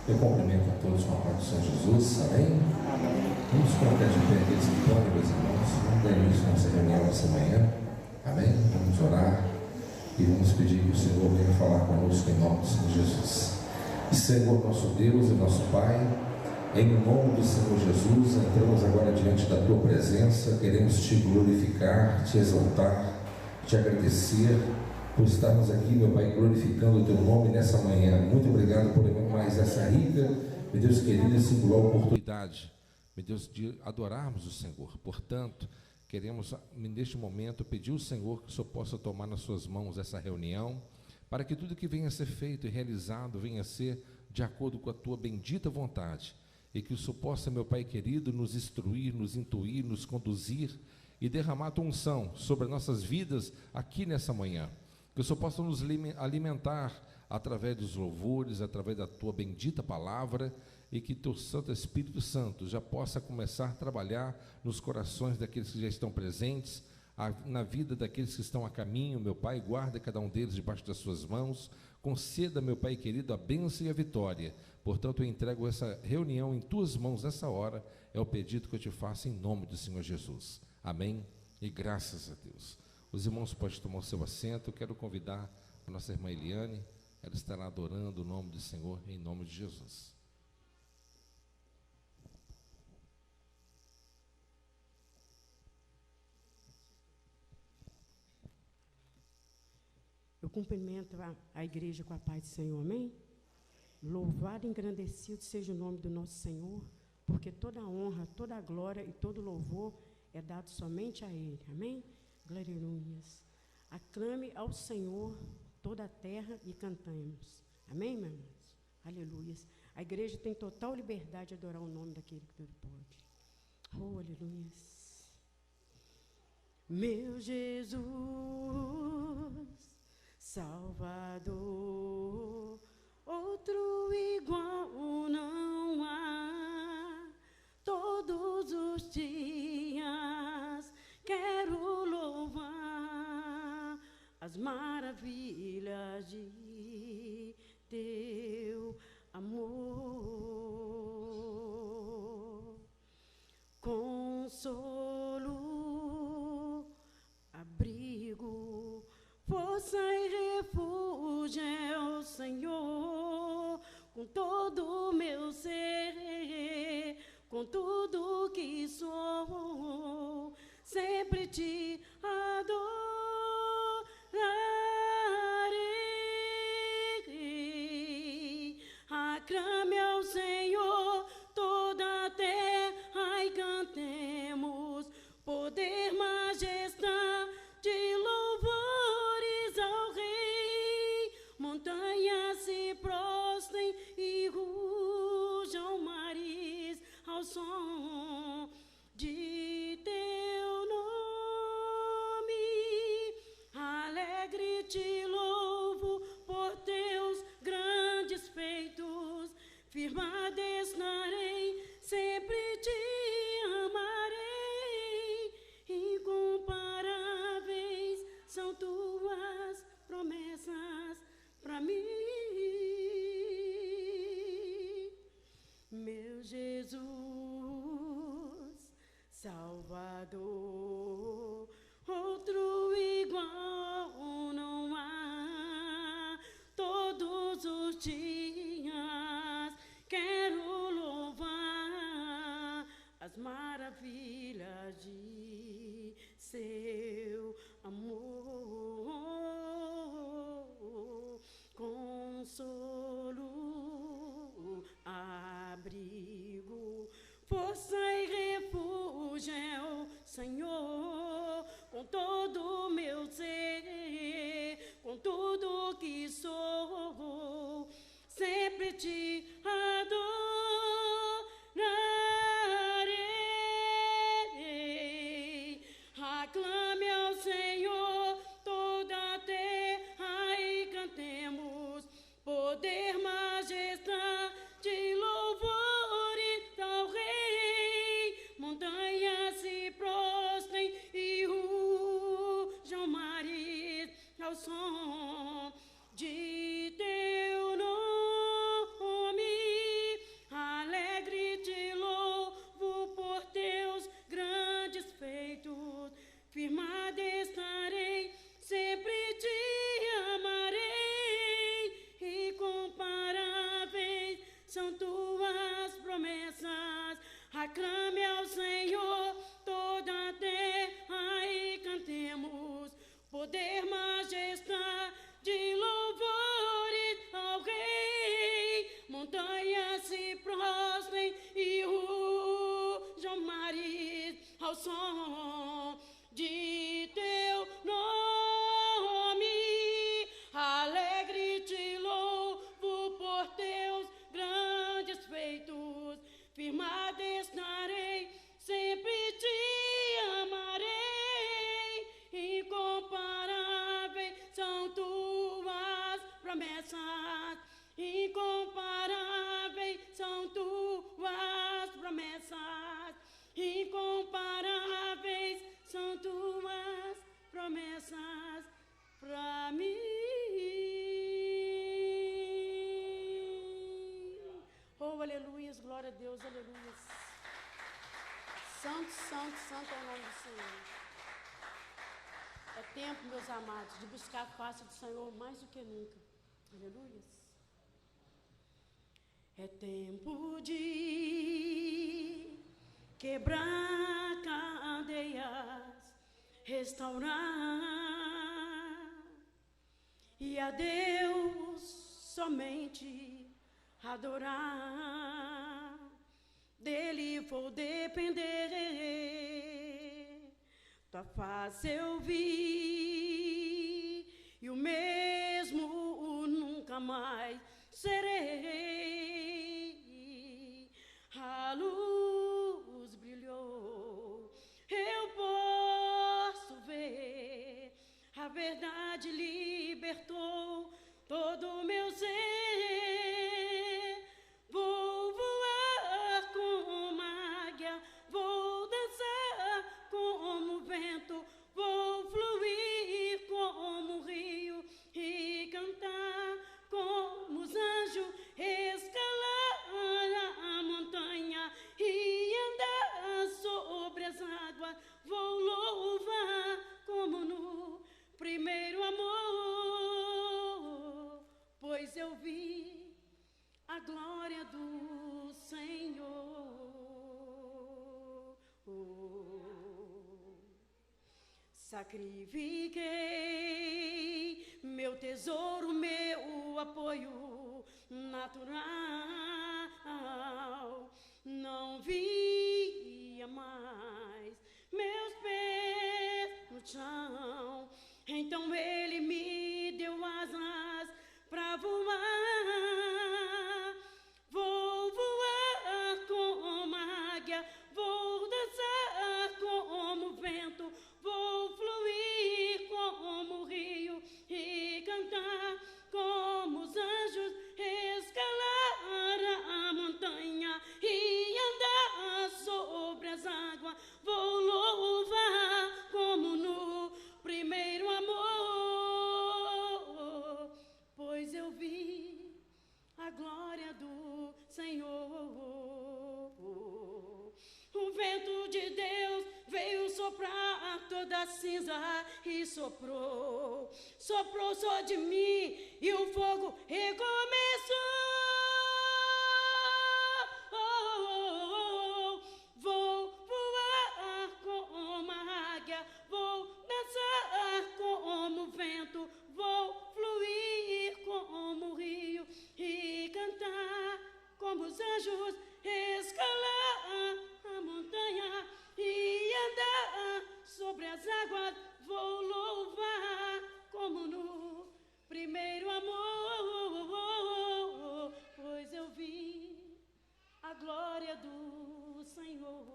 Eu cumprimento a todos com a paz do Senhor Jesus, amém? Vamos colocar de pé aqueles que podem, meus irmãos. Vamos dar início à nossa reunião essa manhã, amém? Vamos orar e vamos pedir que o Senhor venha falar conosco em nome do Senhor Jesus. Senhor, nosso Deus e nosso Pai, em nome do Senhor Jesus, entramos agora diante da Tua presença, queremos Te glorificar, Te exaltar, Te agradecer por estarmos aqui, meu Pai, glorificando o Teu nome nessa manhã. Muito obrigado por mais essa rica, meu Deus querido, e singular oportunidade, meu Deus, de adorarmos o Senhor. Portanto, queremos neste momento pedir ao Senhor que o Senhor possa tomar nas suas mãos essa reunião, para que tudo que venha a ser feito e realizado venha a ser de acordo com a Tua bendita vontade, e que o Senhor possa, meu Pai querido, nos instruir, nos intuir, nos conduzir e derramar a Tua unção sobre as nossas vidas aqui nessa manhã. Que o Senhor possa nos alimentar através dos louvores, através da Tua bendita palavra, e que Teu Santo Espírito Santo já possa começar a trabalhar nos corações daqueles que já estão presentes, na vida daqueles que estão a caminho. Meu Pai, guarda cada um deles debaixo das Suas mãos, conceda, meu Pai querido, a bênção e a vitória. Portanto, eu entrego essa reunião em Tuas mãos nessa hora, é o pedido que eu Te faço em nome do Senhor Jesus, amém, e graças a Deus. Os irmãos podem tomar o seu assento. Eu quero convidar a nossa irmã Eliane, ela estará adorando o nome do Senhor em nome de Jesus. Eu cumprimento a igreja com a paz do Senhor, amém? Louvado e engrandecido seja o nome do nosso Senhor, porque toda a honra, toda a glória e todo o louvor é dado somente a Ele, amém? Glorias. Aclame ao Senhor toda a terra e cantemos, amém, meus irmãos? Aleluias. A igreja tem total liberdade de adorar o nome daquele que tudo pode. Oh, aleluias. Meu Jesus, Salvador, outro igual não há. Todos os dias quero louvar as maravilhas de Teu amor. Consolo, abrigo, força e refúgio é o Senhor, com todo o meu ser, com tudo que sou, sempre Te adorarei. Aclame ao Senhor toda a terra e cantemos, poder, majestade, louvores ao Rei. Montanhas se prostrem e rujam mares ao som de Teu nome. Alegre Te louvo por Teus grandes feitos, firmado estarei, sempre Te amarei. Incomparáveis são Tuas promessas para mim. Meu Jesus, Salvador, outro igual não há. Todos os dias quero louvar as maravilhas de Seu amor. Consolo, abrigo, força e refúgio é o Senhor, com todo o meu ser, com tudo que sou, sempre Te adorarei. Aclame ao Senhor toda a terra e cantemos, poder, majestade, louvores ao Rei. Montanhas se prostram são tuas promessas. Aclame ao Senhor toda a terra e cantemos poder, majestade, louvores ao Rei. Montanhas se prostrem e rujam mares ao som de teu nome. Alegre te louvo por teus grandes feitos. Firmado estarei, sempre te amarei. Incomparáveis são tuas promessas. Incomparáveis são tuas promessas. Incomparáveis são tuas promessas para mim. Oh, aleluias, glória a Deus, aleluias. Santo, santo, santo é o nome do Senhor. É tempo, meus amados, de buscar a face do Senhor mais do que nunca. Aleluias. É tempo de quebrar cadeias, restaurar, e a Deus somente adorar. Dele vou depender, tua face eu vi, e o mesmo nunca mais serei. A luz brilhou, eu posso ver, a verdade libertou todo o meu ser. Vou voar como águia, vou dançar como vento, vou fluir como rio e cantar como os anjos, escalar a montanha e andar sobre as águas. Vou louvar como no primeiro amor, pois eu vi a glória do Senhor. Sacrifiquei meu tesouro, meu apoio natural. Não via mais meus pés no chão. Então Ele me deu asas para voar. Vou voar como águia, vou dançar como vento, vou fluir como rio e cantar como os anjos, escalar a montanha e andar sobre as águas. Vou louvar como no primeiro amor, pois eu vi a glória do Senhor. O vento de Deus veio soprar toda a cinza e soprou, soprou só de mim e o fogo recomeçou. Vou voar como águia, vou dançar como vento, vou fluir como rio e cantar como os anjos, escalar a montanha e andar sobre as águas. Vou louvar como no primeiro amor, pois eu vi a glória do Senhor,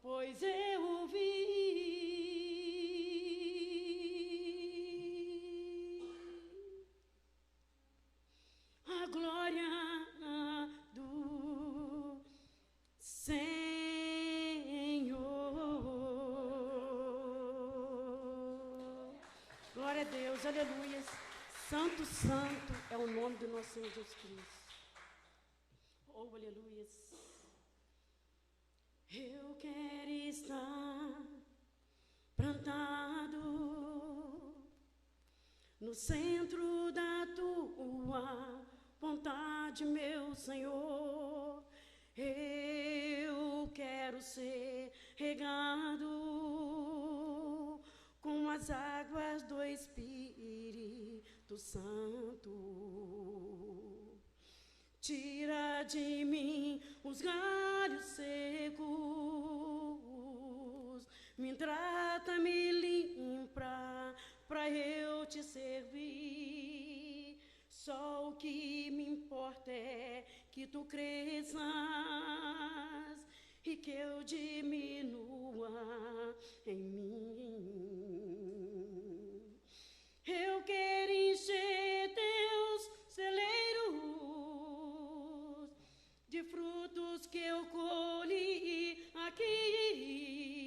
pois eu vi a glória do Senhor. Glória a Deus, aleluia. Santo, santo é o nome do nosso Senhor Jesus Cristo. Oh, aleluia. Eu quero estar plantado no centro da tua vontade, meu Senhor. Eu quero ser regado com as águas do Espírito Santo. Tira de mim os galhos secos, me trata, me limpa, pra eu te servir. Só o que me importa é que tu cresças e que eu diminua em mim. Eu quero encher teus celeiros de frutos que eu colhi aqui,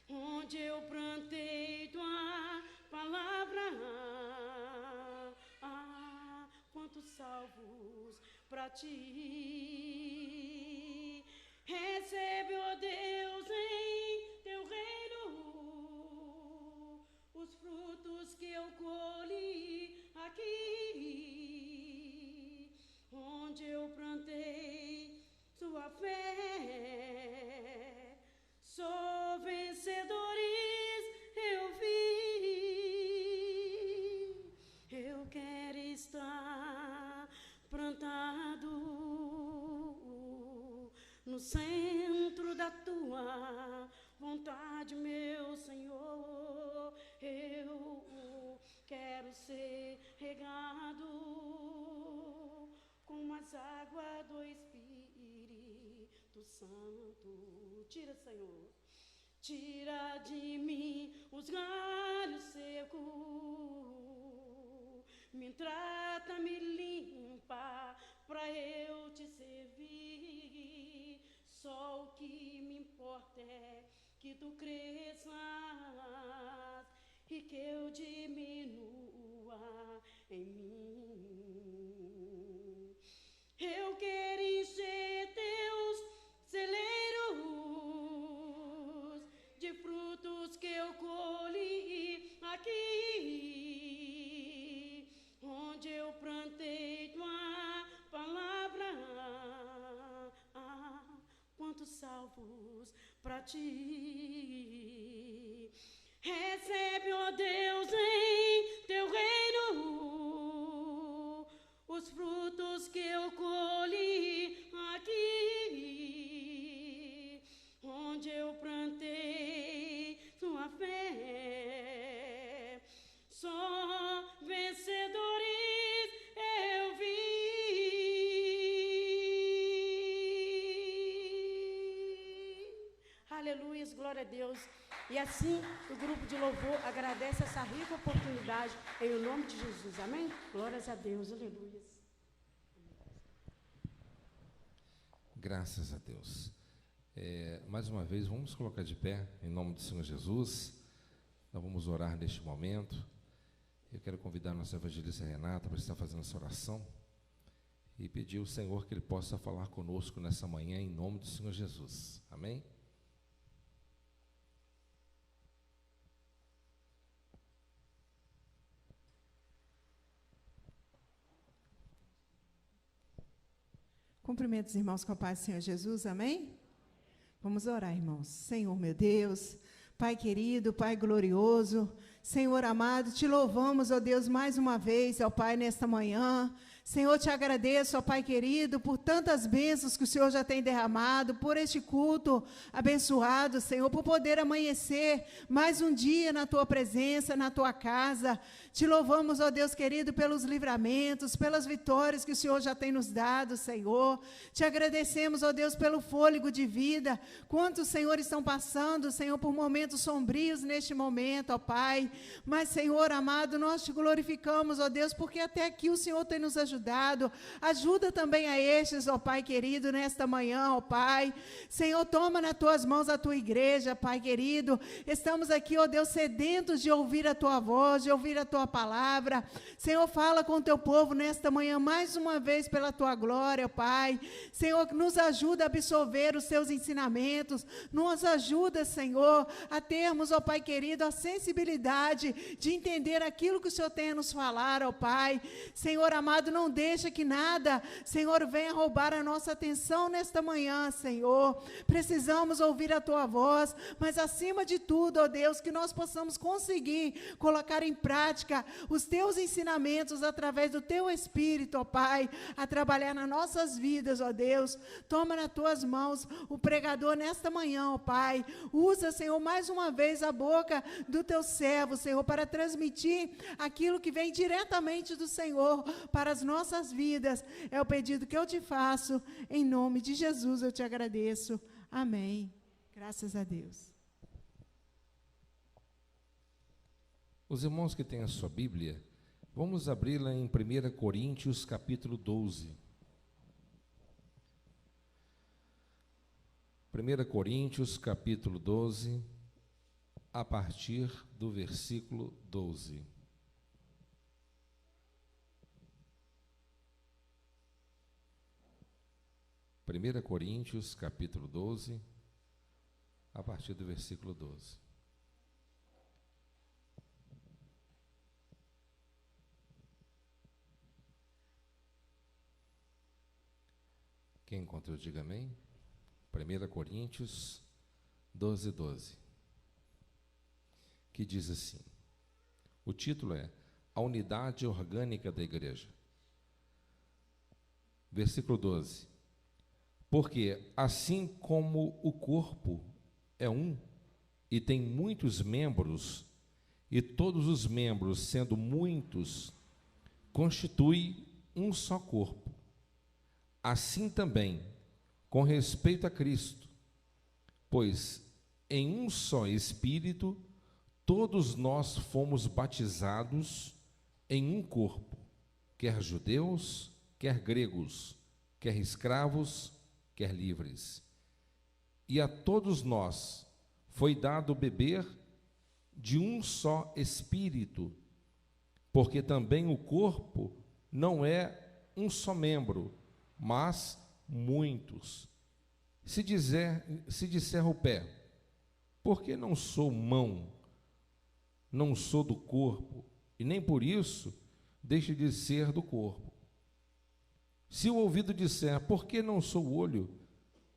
onde eu plantei tua palavra. Quantos salvos para ti. Recebe, ó Deus, em teu reino os frutos que eu colhi aqui, onde eu plantei sua fé. Só vencedores eu vi. Eu quero estar plantado no centro da tua vontade, meu Senhor. Eu quero ser regado com as águas do Espírito Santo. Tira, Senhor, tira de mim os galhos secos, me trata, me limpa, pra eu te servir. Só o que me importa é que tu cresças e que eu diminua em mim. Eu quero encher teus celeiros de frutos que eu colhi aqui, onde eu plantei tua palavra. Quantos salvos para ti. Recebe, ó Deus, em teu reino os frutos que eu colhi aqui, onde eu plantei tua fé. Só vencedores eu vi. Aleluia, glória a Deus. E assim, o grupo de louvor agradece essa rica oportunidade em o nome de Jesus. Amém? Glórias a Deus. Aleluia. Graças a Deus. Mais uma vez, vamos colocar de pé, em nome do Senhor Jesus. Nós vamos orar neste momento. Eu quero convidar a nossa evangelista Renata para estar fazendo essa oração e pedir ao Senhor que Ele possa falar conosco nessa manhã, em nome do Senhor Jesus. Amém? Cumprimento os irmãos com a paz do Senhor Jesus, amém? Vamos orar, irmãos. Senhor, meu Deus, Pai querido, Pai glorioso, Senhor amado, te louvamos, ó Deus, mais uma vez, ó Pai, nesta manhã. Senhor, te agradeço, ó Pai querido, por tantas bênçãos que o Senhor já tem derramado, por este culto abençoado, Senhor, por poder amanhecer mais um dia na Tua presença, na Tua casa. Te louvamos, ó Deus querido, pelos livramentos, pelas vitórias que o Senhor já tem nos dado, Senhor. Te agradecemos, ó Deus, pelo fôlego de vida. Quantos, Senhor, estão passando, Senhor, por momentos sombrios neste momento, ó Pai. Mas, Senhor amado, nós te glorificamos, ó Deus, porque até aqui o Senhor tem nos ajudado. ajudado. Ajuda também a estes, ó Pai querido, nesta manhã, ó Pai. Senhor, toma nas tuas mãos a tua igreja, Pai querido. Estamos aqui, ó Deus, sedentos de ouvir a tua voz, de ouvir a tua palavra. Senhor, fala com o teu povo nesta manhã, mais uma vez, pela tua glória, Pai. Senhor, nos ajuda a absorver os teus ensinamentos. Nos ajuda, Senhor, a termos, ó Pai querido, a sensibilidade de entender aquilo que o Senhor tem a nos falar, ó Pai. Senhor amado, não deixa que nada, Senhor, venha roubar a nossa atenção nesta manhã, Senhor. Precisamos ouvir a tua voz, mas acima de tudo, ó Deus, que nós possamos conseguir colocar em prática os teus ensinamentos através do teu Espírito, ó Pai, a trabalhar nas nossas vidas, ó Deus. Toma nas tuas mãos o pregador nesta manhã, ó Pai. Usa, Senhor, mais uma vez a boca do teu servo, Senhor, para transmitir aquilo que vem diretamente do Senhor para as nossas vidas. É o pedido que eu te faço, em nome de Jesus eu te agradeço. Amém. Graças a Deus. Os irmãos que têm a sua Bíblia, vamos abri-la em 1 Coríntios, capítulo 12. 1 Coríntios, capítulo 12, a partir do versículo 12. Primeira Coríntios, capítulo 12, a partir do versículo 12. Quem encontrou, diga amém. 1 Coríntios 12, 12. Que diz assim, o título é A Unidade Orgânica da Igreja. Versículo 12. Porque assim como o corpo é um e tem muitos membros, e todos os membros, sendo muitos, constitui um só corpo, assim também, com respeito a Cristo, pois em um só Espírito, todos nós fomos batizados em um corpo, quer judeus, quer gregos, quer escravos, quer livres. E a todos nós foi dado beber de um só Espírito, porque também o corpo não é um só membro, mas muitos. Se disser o pé, por que não sou mão, não sou do corpo, e nem por isso deixe de ser do corpo? Se o ouvido disser, por que não sou olho,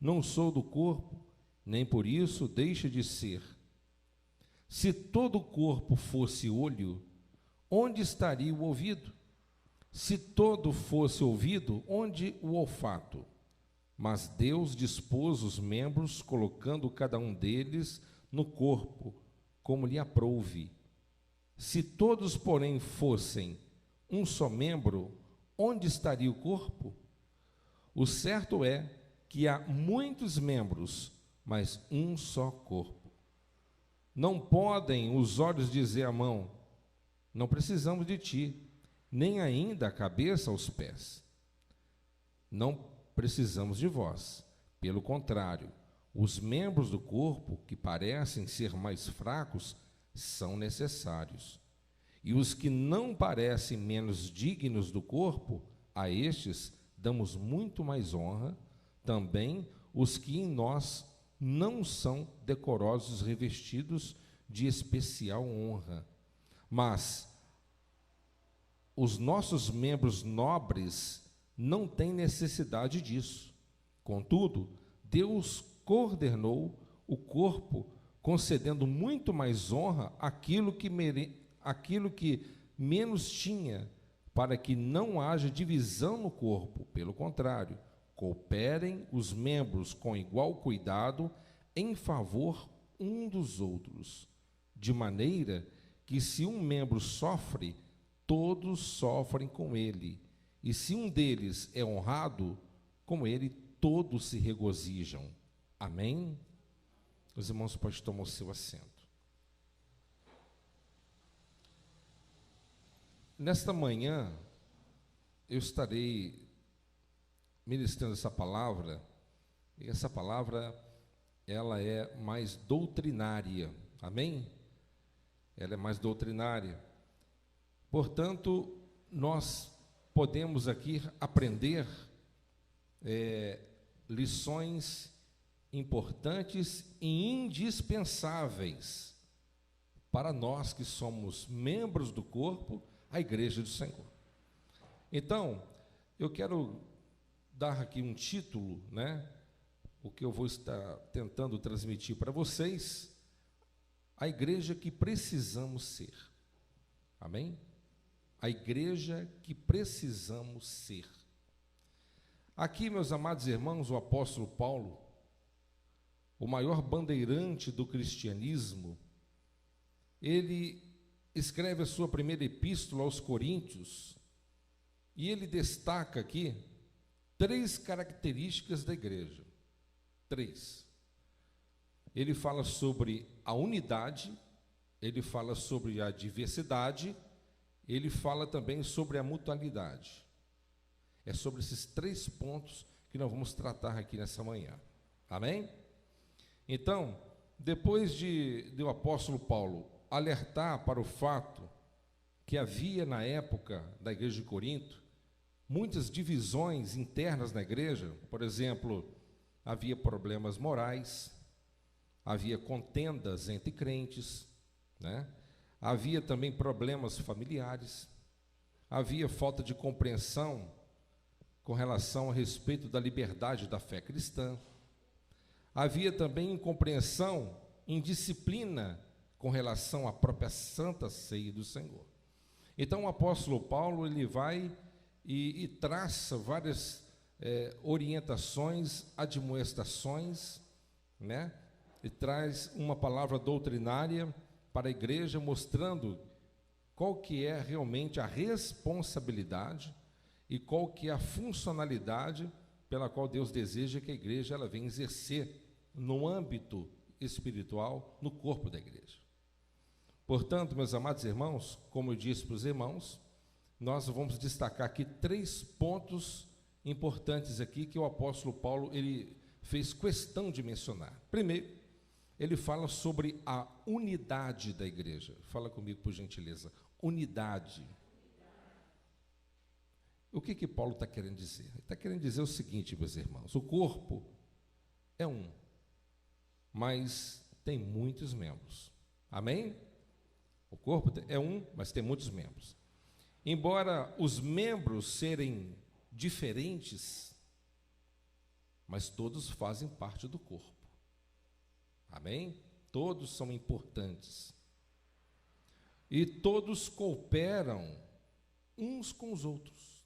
não sou do corpo, nem por isso deixe de ser. Se todo o corpo fosse olho, onde estaria o ouvido? Se todo fosse ouvido, onde o olfato? Mas Deus dispôs os membros, colocando cada um deles no corpo, como lhe aprouve. Se todos, porém, fossem um só membro, onde estaria o corpo? O certo é que há muitos membros, mas um só corpo. Não podem os olhos dizer à mão, não precisamos de ti, nem ainda a cabeça aos pés. Não precisamos de vós. Pelo contrário, os membros do corpo, que parecem ser mais fracos, são necessários. E os que não parecem menos dignos do corpo, a estes damos muito mais honra, também os que em nós não são decorosos, revestidos de especial honra. Mas os nossos membros nobres não têm necessidade disso. Contudo, Deus coordenou o corpo, concedendo muito mais honra àquilo que menos tinha, para que não haja divisão no corpo. Pelo contrário, cooperem os membros com igual cuidado em favor um dos outros, de maneira que, se um membro sofre, todos sofrem com ele, e se um deles é honrado, com ele todos se regozijam. Amém? Os irmãos podem tomar o seu assento. Nesta manhã, eu estarei ministrando essa palavra, e essa palavra, ela é mais doutrinária, amém? Ela é mais doutrinária. Portanto, nós podemos aqui aprender lições importantes e indispensáveis para nós que somos membros do corpo, a Igreja do Senhor. Então, eu quero dar aqui um título, né? O que eu vou estar tentando transmitir para vocês, a igreja que precisamos ser. Amém? A igreja que precisamos ser. Aqui, meus amados irmãos, o apóstolo Paulo, o maior bandeirante do cristianismo, ele escreve a sua primeira epístola aos Coríntios, e ele destaca aqui 3 características da igreja. 3. Ele fala sobre a unidade, ele fala sobre a diversidade, ele fala também sobre a mutualidade. É sobre esses 3 pontos que nós vamos tratar aqui nessa manhã. Amém? Então, depois de o apóstolo Paulo alertar para o fato que havia na época da igreja de Corinto muitas divisões internas na igreja, por exemplo, havia problemas morais, havia contendas entre crentes, né? Havia também problemas familiares, havia falta de compreensão com relação a respeito da liberdade da fé cristã, havia também incompreensão, indisciplina com relação à própria Santa Ceia do Senhor. Então o apóstolo Paulo, ele vai e traça várias orientações, admoestações, né? E traz uma palavra doutrinária para a igreja, mostrando qual que é realmente a responsabilidade e qual que é a funcionalidade pela qual Deus deseja que a igreja ela venha exercer no âmbito espiritual, no corpo da igreja. Portanto, meus amados irmãos, como eu disse para os irmãos, nós vamos destacar aqui 3 pontos importantes aqui que o apóstolo Paulo ele fez questão de mencionar. Primeiro, ele fala sobre a unidade da igreja. Fala comigo, por gentileza. Unidade. O que Paulo está querendo dizer? Ele está querendo dizer o seguinte, meus irmãos: o corpo é um, mas tem muitos membros. Amém? O corpo é um, mas tem muitos membros. Embora os membros serem diferentes, mas todos fazem parte do corpo. Amém? Todos são importantes. E todos cooperam uns com os outros.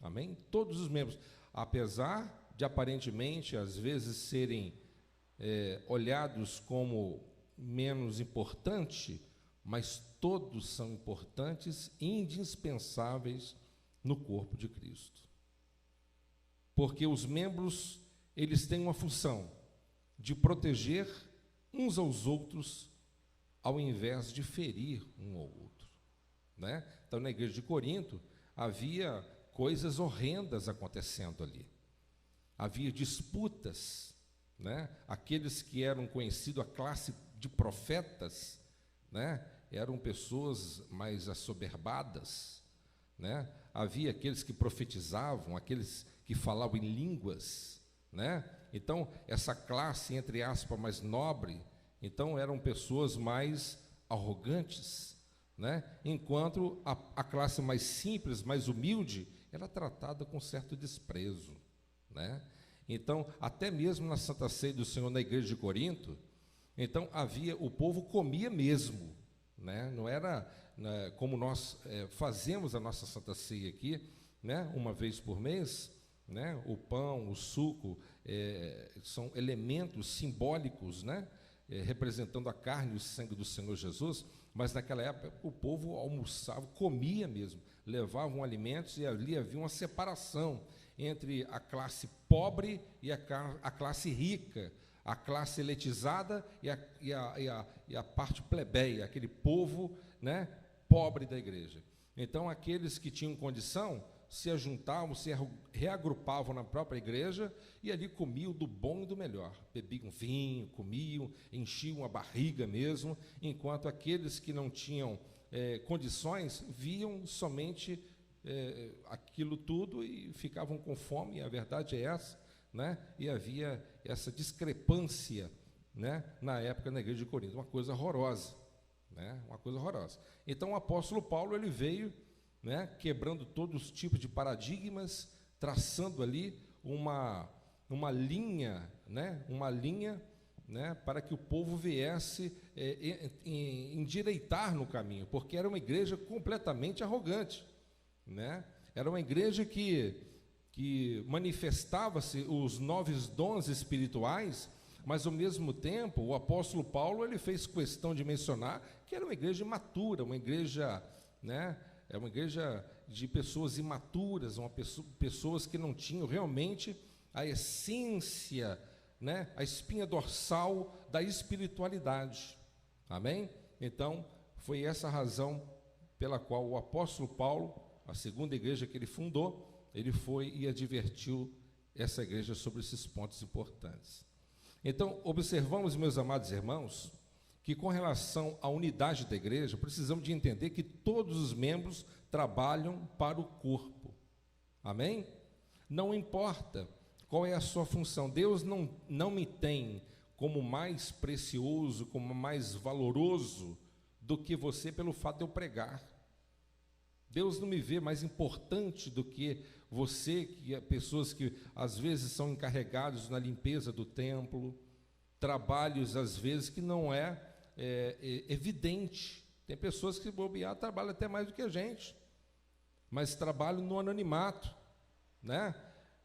Amém? Todos os membros, apesar de aparentemente, às vezes, serem olhados como menos importante, mas todos são importantes e indispensáveis no corpo de Cristo. Porque os membros, eles têm uma função de proteger uns aos outros, ao invés de ferir um ao outro, né? Então, na igreja de Corinto, havia coisas horrendas acontecendo ali. Havia disputas, né? Aqueles que eram conhecidos, a classe de profetas, né? Eram pessoas mais assoberbadas, né? Havia aqueles que profetizavam, aqueles que falavam em línguas, né? Então, essa classe, entre aspas, mais nobre, então eram pessoas mais arrogantes, né? Enquanto a classe mais simples, mais humilde, era tratada com certo desprezo, né? Então, até mesmo na Santa Ceia do Senhor, na igreja de Corinto, então o povo comia mesmo, né? Não era como nós fazemos a nossa Santa Ceia aqui, né? Uma vez por mês, né? O pão, o suco, são elementos simbólicos, né? Representando a carne e o sangue do Senhor Jesus, mas naquela época o povo almoçava, comia mesmo, levavam alimentos e ali havia uma separação entre a classe pobre e a classe rica, a classe elitizada e a parte plebeia, aquele povo, né, pobre da igreja. Então, aqueles que tinham condição se ajuntavam, se reagrupavam na própria igreja e ali comiam do bom e do melhor. Bebiam vinho, comiam, enchiam a barriga mesmo, enquanto aqueles que não tinham condições viam somente aquilo tudo e ficavam com fome, e a verdade é essa, né? E havia essa discrepância, né, na época na igreja de Corinto, uma coisa horrorosa, né? Uma coisa horrorosa. Então o apóstolo Paulo, ele veio, né, quebrando todos os tipos de paradigmas, traçando ali uma linha, né, para que o povo viesse endireitar no caminho, porque era uma igreja completamente arrogante, né? Era uma igreja que manifestava-se os 9 dons espirituais, mas ao mesmo tempo o apóstolo Paulo, ele fez questão de mencionar que era uma igreja imatura, uma igreja, né, é uma igreja de pessoas imaturas, pessoas que não tinham realmente a essência, né, a espinha dorsal da espiritualidade. Amém? Então, foi essa a razão pela qual o apóstolo Paulo, a segunda igreja que ele fundou, ele foi e advertiu essa igreja sobre esses pontos importantes. Então, observamos, meus amados irmãos, que com relação à unidade da igreja, precisamos de entender que todos os membros trabalham para o corpo. Amém? Não importa qual é a sua função. Deus não me tem como mais precioso, como mais valoroso do que você pelo fato de eu pregar. Deus não me vê mais importante do que você, que é pessoas que às vezes são encarregados na limpeza do templo, trabalhos às vezes que não é evidente. Tem pessoas que bobear trabalham até mais do que a gente, mas trabalham no anonimato, né?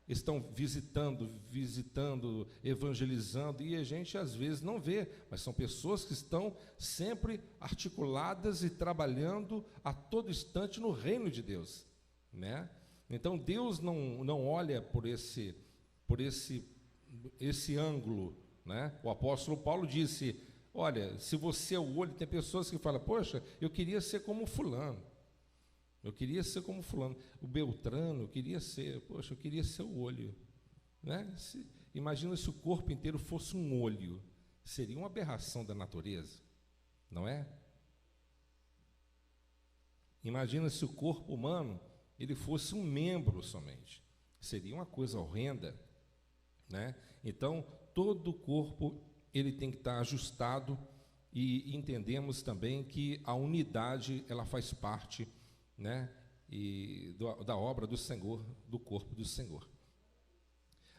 Estão visitando, evangelizando, e a gente às vezes não vê, mas são pessoas que estão sempre articuladas e trabalhando a todo instante no reino de Deus, né? Então Deus não olha por esse ângulo, né? O apóstolo Paulo disse: olha, se você é o olho, tem pessoas que falam: poxa, eu queria ser como fulano. Eu queria ser como fulano, o Beltrano, eu queria ser o olho, né? Imagina se o corpo inteiro fosse um olho, seria uma aberração da natureza, não é? Imagina se o corpo humano, ele fosse um membro somente, seria uma coisa horrenda, né? Então, todo o corpo, ele tem que estar ajustado, e entendemos também que a unidade, ela faz parte, né, da obra do Senhor, do corpo do Senhor.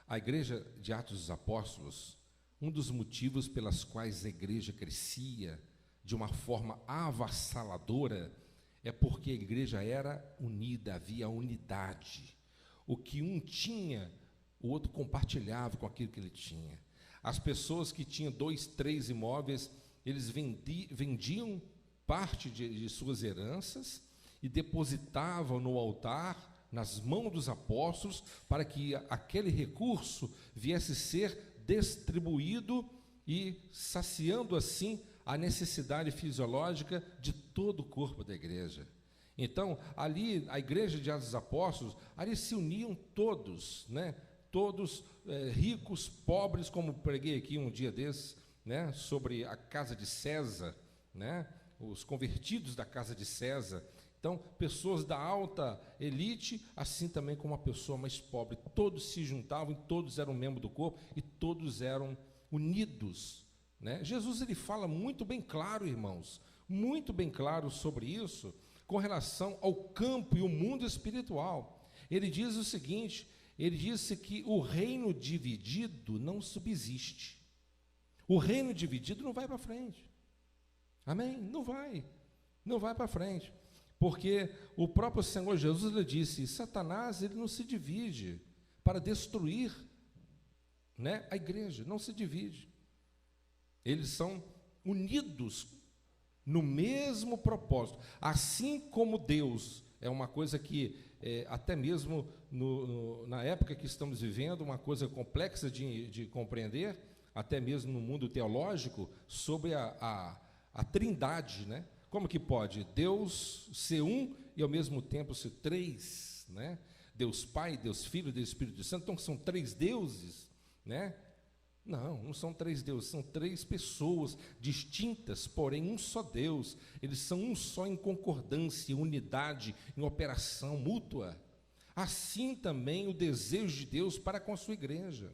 A igreja de Atos dos Apóstolos, um dos motivos pelas quais a igreja crescia de uma forma avassaladora, é porque a igreja era unida, havia unidade. O que um tinha, o outro compartilhava com aquilo que ele tinha. As pessoas que tinham 2, 3 imóveis, eles vendiam parte de suas heranças e depositavam no altar, nas mãos dos apóstolos, para que aquele recurso viesse ser distribuído e saciando assim a necessidade fisiológica de todo o corpo da igreja. Então, ali, a igreja de Atos dos Apóstolos, ali se uniam todos, né? Todos ricos, pobres, como preguei aqui um dia desses, né? Sobre a casa de César, né? Os convertidos da casa de César. Então, pessoas da alta elite, assim também como a pessoa mais pobre, todos se juntavam, todos eram membros do corpo e todos eram unidos, né? Jesus, ele fala muito bem claro, irmãos, muito bem claro sobre isso, com relação ao campo e o mundo espiritual. Ele diz o seguinte, ele disse que o reino dividido não subsiste. O reino dividido não vai para frente. Amém? Não vai para frente. Porque o próprio Senhor Jesus, ele disse: Satanás, ele não se divide para destruir, né, a igreja, não se divide. Eles são unidos no mesmo propósito. Assim como Deus é uma coisa que, até mesmo na época que estamos vivendo, uma coisa complexa de compreender, até mesmo no mundo teológico, sobre a trindade, né? Como que pode Deus ser um e ao mesmo tempo ser três, né? Deus Pai, Deus Filho, Deus Espírito Santo, então são 3 deuses, né? Não, não são 3 deuses, são 3 pessoas distintas, porém um só Deus. Eles são um só em concordância, unidade, em operação mútua. Assim também o desejo de Deus para com a sua igreja,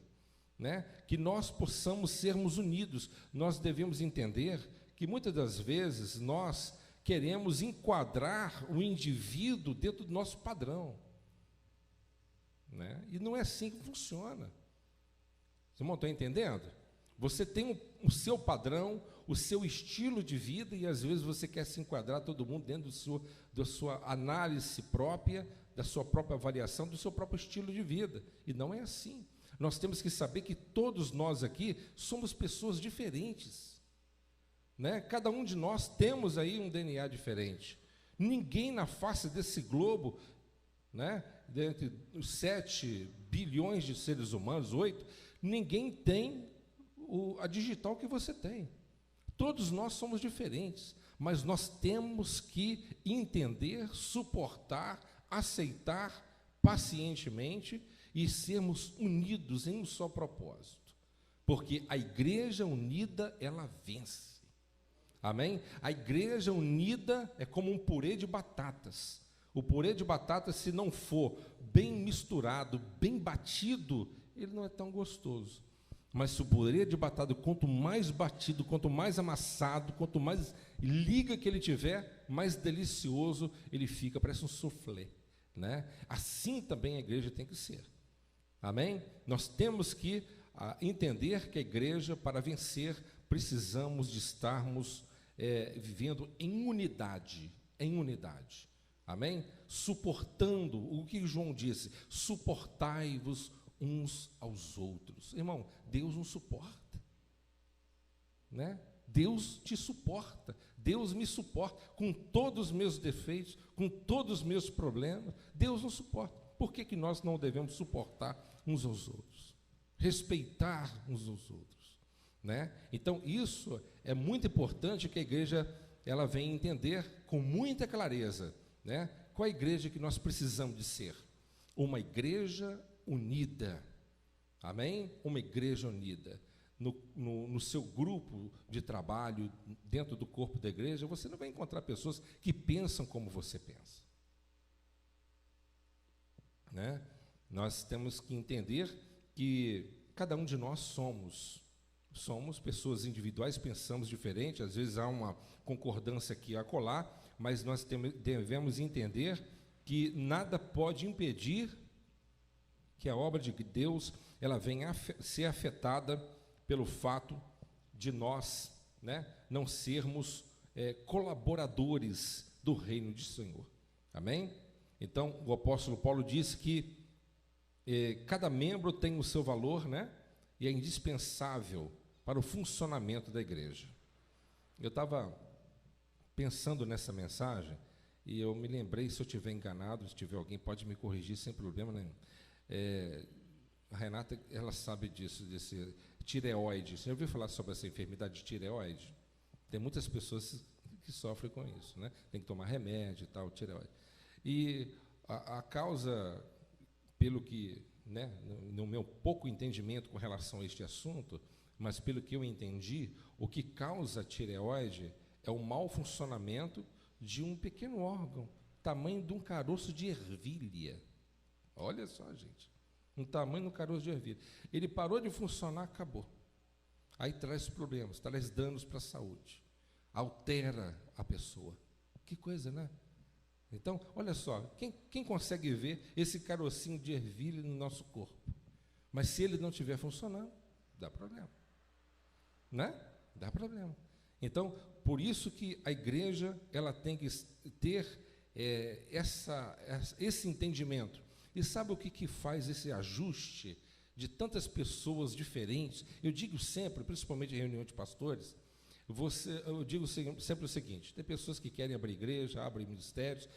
né? Que nós possamos sermos unidos. Nós devemos entender que muitas das vezes nós queremos enquadrar o indivíduo dentro do nosso padrão, né? E não é assim que funciona. Vocês não estão entendendo? Você tem o seu padrão, o seu estilo de vida, e às vezes você quer se enquadrar todo mundo dentro da sua análise própria, da sua própria avaliação, do seu próprio estilo de vida. E não é assim. Nós temos que saber que todos nós aqui somos pessoas diferentes, né? Cada um de nós temos aí um DNA diferente. Ninguém na face desse globo, né, dentre os 7 bilhões de seres humanos, 8, ninguém tem a digital que você tem. Todos nós somos diferentes, mas nós temos que entender, suportar, aceitar pacientemente e sermos unidos em um só propósito. Porque a igreja unida, ela vence. Amém? A igreja unida é como um purê de batatas. O purê de batatas, se não for bem misturado, bem batido, ele não é tão gostoso. Mas se o purê de batata, quanto mais batido, quanto mais amassado, quanto mais liga que ele tiver, mais delicioso ele fica, parece um soufflé, né? Assim também a igreja tem que ser. Amém? Nós temos que entender que a igreja, para vencer, precisamos de estarmos vivendo em unidade, amém? Suportando, o que João disse, suportai-vos uns aos outros. Irmão, Deus nos suporta, né? Deus te suporta, Deus me suporta, com todos os meus defeitos, com todos os meus problemas, Deus nos suporta. Por que nós não devemos suportar uns aos outros? Respeitar uns aos outros, né? Então, isso é muito importante que a igreja ela venha entender com muita clareza, né? Qual a igreja que nós precisamos de ser? Uma igreja unida, amém? Uma igreja unida. No seu grupo de trabalho, dentro do corpo da igreja, você não vai encontrar pessoas que pensam como você pensa, né? Nós temos que entender que cada um de nós somos pessoas individuais, pensamos diferente, às vezes há uma concordância aqui e acolá, mas nós devemos entender que nada pode impedir que a obra de Deus ela venha ser afetada pelo fato de nós, né, não sermos colaboradores do reino do Senhor. Amém? Então, o apóstolo Paulo disse que cada membro tem o seu valor, né, e é indispensável para o funcionamento da igreja. Eu estava pensando nessa mensagem e eu me lembrei, se eu estiver enganado, se tiver alguém pode me corrigir sem problema nenhum. A Renata, ela sabe disso, desse tireoide. Você já ouviu falar sobre essa enfermidade de tireoide? Tem muitas pessoas que sofrem com isso, né? Tem que tomar remédio e tal, tireoide. E a causa, pelo que, né, no meu pouco entendimento com relação a este assunto, mas pelo que eu entendi, o que causa a tireoide é o mau funcionamento de um pequeno órgão, tamanho de um caroço de ervilha. Olha só, gente, um tamanho de um caroço de ervilha. Ele parou de funcionar, acabou. Aí traz problemas, traz danos para a saúde, altera a pessoa. Que coisa, né? Então, olha só, quem consegue ver esse carocinho de ervilha no nosso corpo? Mas se ele não estiver funcionando, dá problema, né? Dá problema. Então, por isso que a igreja ela tem que ter esse entendimento. E sabe o que faz esse ajuste de tantas pessoas diferentes? Eu digo sempre, principalmente em reunião de pastores, eu digo sempre o seguinte: tem pessoas que querem abrir igreja, abrem ministérios,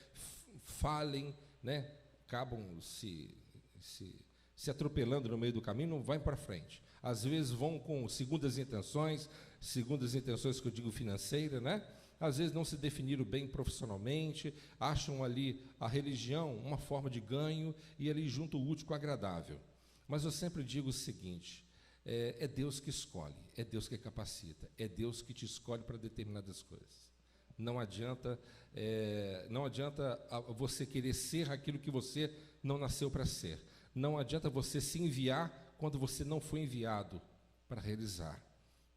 falem, né, acabam se atropelando no meio do caminho, não vai para frente. Às vezes vão com segundas intenções que eu digo financeira, né? às vezes não se definiram bem profissionalmente, acham ali a religião uma forma de ganho e ali junto o útil com o agradável. Mas eu sempre digo o seguinte, é Deus que escolhe, é Deus que capacita, é Deus que te escolhe para determinadas coisas. Não adianta você querer ser aquilo que você não nasceu para ser. Não adianta você se enviar quando você não foi enviado para realizar,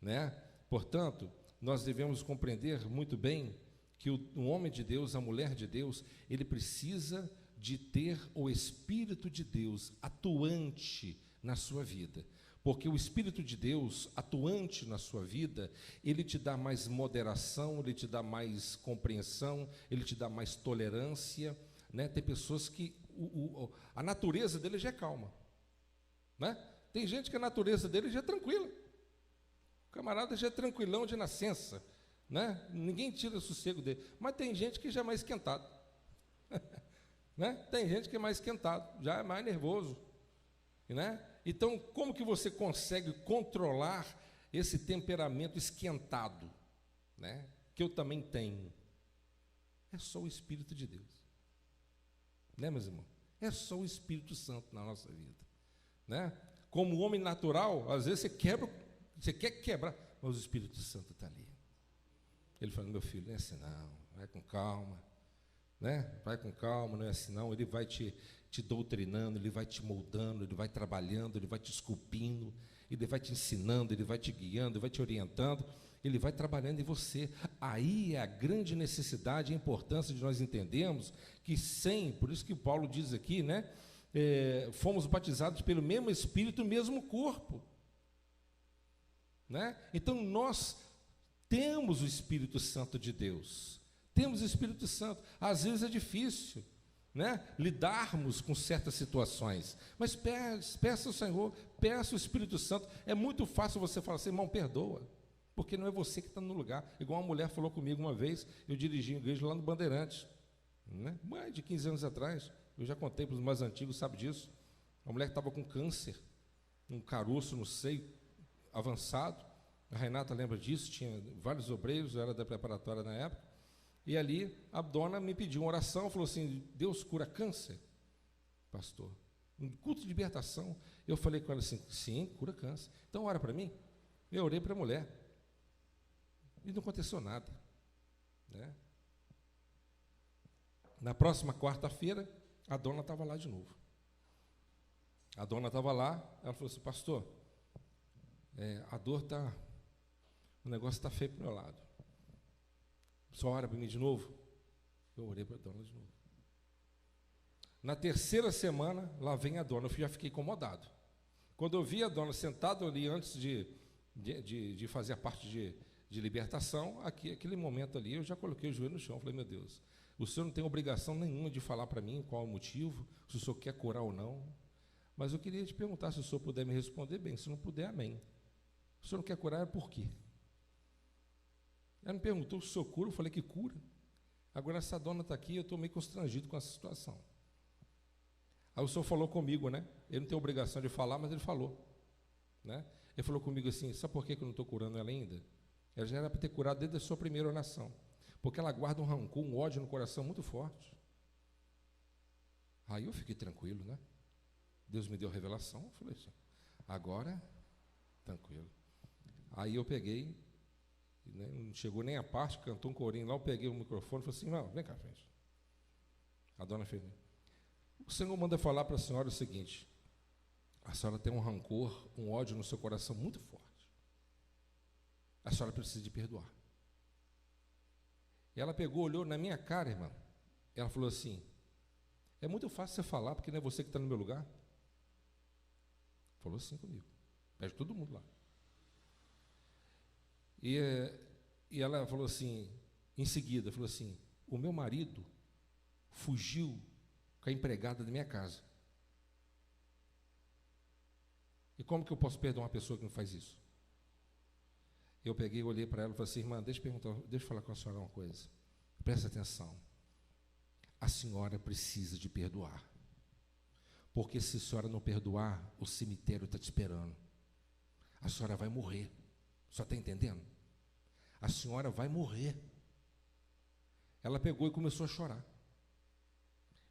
né? Portanto, nós devemos compreender muito bem que o homem de Deus, a mulher de Deus, ele precisa de ter o Espírito de Deus atuante na sua vida. Porque o Espírito de Deus, atuante na sua vida, ele te dá mais moderação, ele te dá mais compreensão, ele te dá mais tolerância, né? Tem pessoas que a natureza dele já é calma, né? Tem gente que a natureza dele já é tranquila. O camarada já é tranquilão de nascença, né? Ninguém tira o sossego dele. Mas tem gente que já é mais esquentado. Né? Tem gente que é mais esquentado, já é mais nervoso, né? Então, como que você consegue controlar esse temperamento esquentado, né? Que eu também tenho? É só o Espírito de Deus, né, meus irmãos? É só o Espírito Santo na nossa vida, né? Como homem natural, às vezes você quer quebrar, mas o Espírito Santo está ali. Ele fala, meu filho, não é assim não, vai com calma, né? Vai com calma, não é assim não. Ele vai te doutrinando, ele vai te moldando, ele vai trabalhando, ele vai te esculpindo, ele vai te ensinando, ele vai te guiando, ele vai te orientando, ele vai trabalhando em você. Aí é a grande necessidade e a importância de nós entendermos que por isso que Paulo diz aqui, né? Fomos batizados pelo mesmo Espírito, mesmo corpo, né? Então nós temos o Espírito Santo de Deus, temos o Espírito Santo. Às vezes é difícil, né, lidarmos com certas situações, mas peça ao Senhor, peça o Espírito Santo. É muito fácil você falar assim, irmão, perdoa, porque não é você que está no lugar. Igual uma mulher falou comigo uma vez, eu dirigi uma igreja lá no Bandeirantes, né, mais de 15 anos atrás, eu já contei para os mais antigos, sabe disso. A mulher que estava com câncer, um caroço no seio avançado, a Renata lembra disso, tinha vários obreiros, eu era da preparatória na época, e ali a dona me pediu uma oração, falou assim, Deus cura câncer, pastor? Um culto de libertação. Eu falei com ela assim, sim, cura câncer. Então ora para mim. Eu orei para a mulher. E não aconteceu nada, né? Na próxima quarta-feira, a dona estava lá de novo. A dona estava lá, ela falou assim, pastor, a dor está, o negócio está feio para o meu lado. Só ora para mim de novo? Eu orei para a dona de novo. Na terceira semana, lá vem a dona, eu já fiquei incomodado. Quando eu vi a dona sentada ali antes de fazer a parte de libertação, aquele momento ali, eu já coloquei o joelho no chão, falei, meu Deus, o senhor não tem obrigação nenhuma de falar para mim qual é o motivo, se o senhor quer curar ou não, mas eu queria te perguntar, se o senhor puder me responder bem, se não puder, amém. O senhor não quer curar, é por quê? Ela me perguntou se o senhor cura, eu falei que cura. Agora essa dona está aqui, eu estou meio constrangido com essa situação. Aí o senhor falou comigo, né? Ele não tem obrigação de falar, mas ele falou, né? Ele falou comigo assim, sabe por que eu não estou curando ela ainda? Ela já era para ter curado desde a sua primeira oração, porque ela guarda um rancor, um ódio no coração muito forte. Aí eu fiquei tranquilo, né? Deus me deu a revelação, eu falei assim, agora, tranquilo. Aí eu peguei, não chegou nem a parte, cantou um corinho lá, eu peguei o microfone e falei assim, não, vem cá, frente. A dona fez, o Senhor manda falar para a senhora o seguinte, a senhora tem um rancor, um ódio no seu coração muito forte. A senhora precisa de perdoar. E ela pegou, olhou na minha cara, irmã, ela falou assim, é muito fácil você falar, porque não é você que está no meu lugar. Falou assim comigo, pede todo mundo lá. E ela falou assim, em seguida, falou assim, o meu marido fugiu com a empregada da minha casa. E como que eu posso perdoar uma pessoa que não faz isso? Eu peguei, olhei para ela e falei assim, irmã, deixa eu falar com a senhora uma coisa. Presta atenção. A senhora precisa de perdoar. Porque se a senhora não perdoar, o cemitério está te esperando. A senhora vai morrer. A senhora está entendendo? A senhora vai morrer. ela pegou e começou a chorar.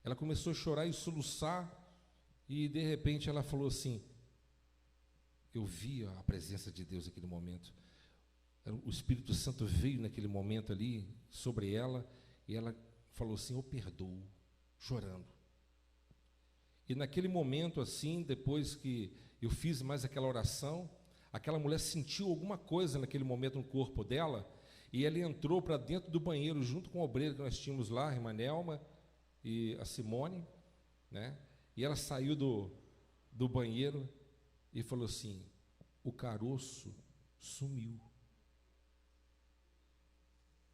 Ela começou a chorar e soluçar, e de repente ela falou assim, eu vi a presença de Deus naquele momento. O Espírito Santo veio naquele momento ali sobre ela, e ela falou assim, eu perdoo, chorando. E naquele momento assim, depois que eu fiz mais aquela oração, aquela mulher sentiu alguma coisa naquele momento no corpo dela, e ela entrou para dentro do banheiro, junto com a obreira que nós tínhamos lá, a irmã Nelma e a Simone, né? E ela saiu do banheiro e falou assim, o caroço sumiu.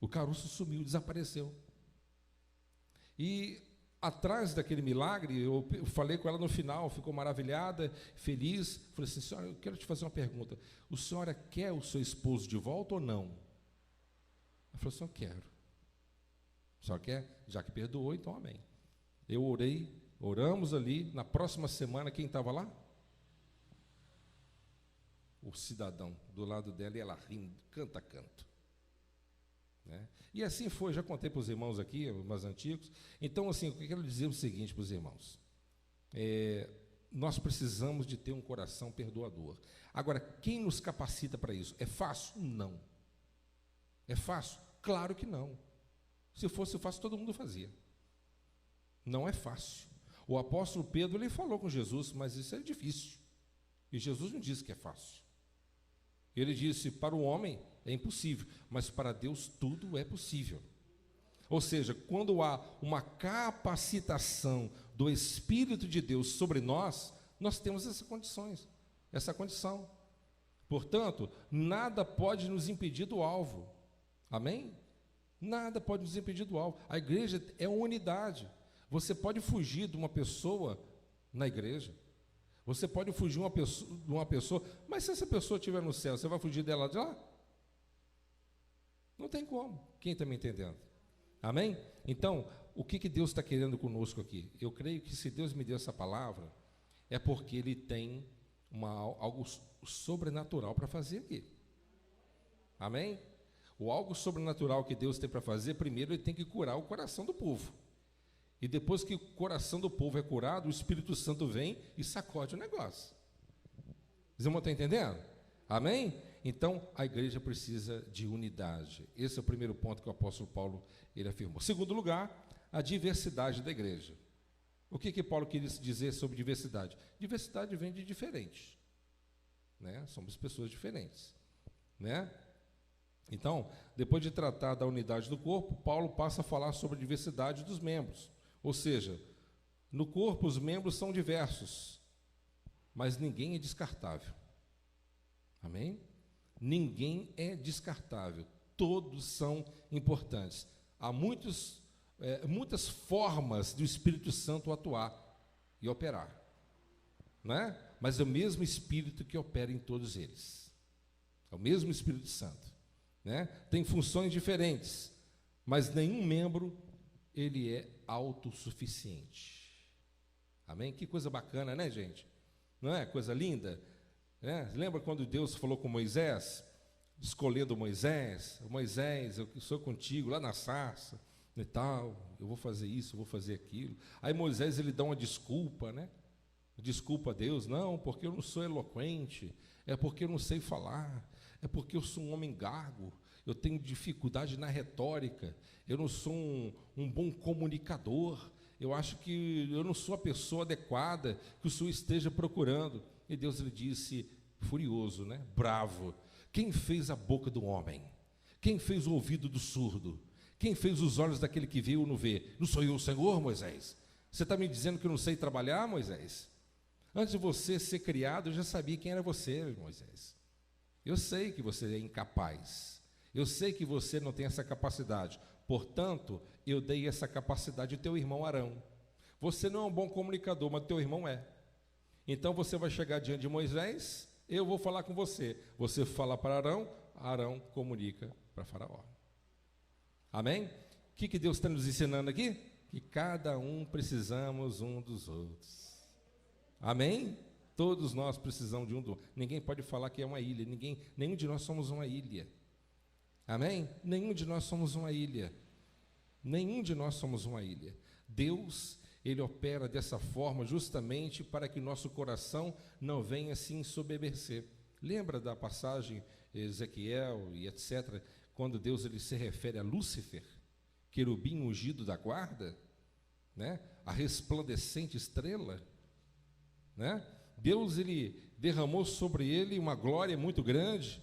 O caroço sumiu, desapareceu. E atrás daquele milagre, eu falei com ela no final, ficou maravilhada, feliz. Falei assim, senhora, eu quero te fazer uma pergunta. O senhora quer o seu esposo de volta ou não? Ela falou assim, eu quero. A senhora quer? Já que perdoou, então amém. Eu oramos ali. Na próxima semana, quem estava lá? O cidadão do lado dela, e ela rindo, canta, canto. Né? E assim foi, já contei para os irmãos aqui, os mais antigos. Então, assim, eu quero dizer o seguinte para os irmãos. Nós precisamos de ter um coração perdoador. Agora, quem nos capacita para isso? É fácil? Não. É fácil? Claro que não. Se fosse fácil, todo mundo fazia. Não é fácil. O apóstolo Pedro, ele falou com Jesus, mas isso é difícil. E Jesus não disse que é fácil. Ele disse, para o homem é impossível, mas para Deus tudo é possível. Ou seja, quando há uma capacitação do Espírito de Deus sobre nós, nós temos essa condição. Portanto, nada pode nos impedir do alvo. Amém? Nada pode nos impedir do alvo. A igreja é uma unidade. Você pode fugir de uma pessoa na igreja. Você pode fugir de uma pessoa, mas se essa pessoa estiver no céu, você vai fugir dela de lá? Não tem como. Quem está me entendendo? Amém? Então, o que Deus está querendo conosco aqui? Eu creio que se Deus me deu essa palavra, é porque Ele tem algo sobrenatural para fazer aqui. Amém? O algo sobrenatural que Deus tem para fazer, primeiro Ele tem que curar o coração do povo. E depois que o coração do povo é curado, o Espírito Santo vem e sacode o negócio. Os irmãos estão entendendo? Amém? Então, a igreja precisa de unidade. Esse é o primeiro ponto que o apóstolo Paulo ele afirmou. Segundo lugar, a diversidade da igreja. O que Paulo queria dizer sobre diversidade? Diversidade vem de diferente. Né? Somos pessoas diferentes. Né? Então, depois de tratar da unidade do corpo, Paulo passa a falar sobre a diversidade dos membros. Ou seja, no corpo os membros são diversos, mas ninguém é descartável. Amém? Ninguém é descartável. Todos são importantes. Há muitas formas do Espírito Santo atuar e operar. Não é? Mas é o mesmo Espírito que opera em todos eles. É o mesmo Espírito Santo. Né? Tem funções diferentes, mas nenhum membro ele é autossuficiente. Amém? Que coisa bacana, né, gente? Não é? Coisa linda? Né? Lembra quando Deus falou com Moisés, escolhendo Moisés, eu sou contigo lá na sarça e tal, eu vou fazer isso, eu vou fazer aquilo. Aí Moisés ele dá uma desculpa, né? Desculpa a Deus, não, porque eu não sou eloquente, é porque eu não sei falar, é porque eu sou um homem gago, eu tenho dificuldade na retórica, eu não sou um bom comunicador, eu acho que eu não sou a pessoa adequada que o Senhor esteja procurando. E Deus lhe disse, furioso, né? Bravo, quem fez a boca do homem? Quem fez o ouvido do surdo? Quem fez os olhos daquele que vê ou não vê? Não sou eu o Senhor, Moisés? Você está me dizendo que eu não sei trabalhar, Moisés? Antes de você ser criado, eu já sabia quem era você, Moisés. Eu sei que você é incapaz. Eu sei que você não tem essa capacidade. Portanto, eu dei essa capacidade ao teu irmão Arão. Você não é um bom comunicador, mas teu irmão é. Então você vai chegar diante de Moisés, eu vou falar com você. Você fala para Arão, Arão comunica para Faraó. Amém? O que Deus está nos ensinando aqui? Que cada um precisamos um dos outros. Amém? Todos nós precisamos de um do outro. Ninguém pode falar que é uma ilha. Nenhum de nós somos uma ilha. Amém? Nenhum de nós somos uma ilha. Nenhum de nós somos uma ilha. Deus, Ele opera dessa forma justamente para que nosso coração não venha se ensoberbecer. Lembra da passagem Ezequiel e etc., quando Deus ele se refere a Lúcifer, querubim ungido da guarda, né? A resplandecente estrela, né? Deus ele derramou sobre ele uma glória muito grande.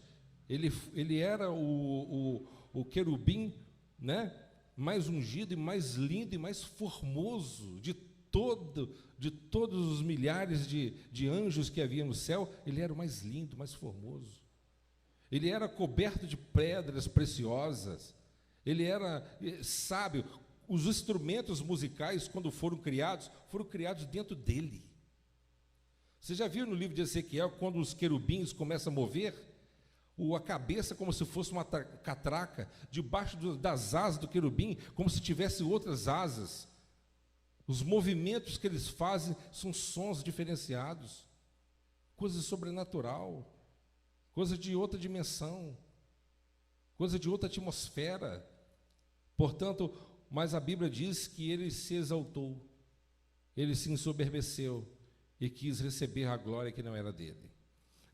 Ele era o querubim, né? Mais ungido e mais lindo e mais formoso de todos os milhares de anjos que havia no céu. Ele era o mais lindo, mais formoso. Ele era coberto de pedras preciosas. Ele era sábio. Os instrumentos musicais, quando foram criados dentro dele. Você já viu no livro de Ezequiel, quando os querubins começam a mover, a cabeça como se fosse uma catraca, debaixo das asas do querubim, como se tivesse outras asas. Os movimentos que eles fazem são sons diferenciados, coisa sobrenatural, coisa de outra dimensão, coisa de outra atmosfera. Portanto, mas a Bíblia diz que ele se exaltou, ele se ensoberbeceu e quis receber a glória que não era dele.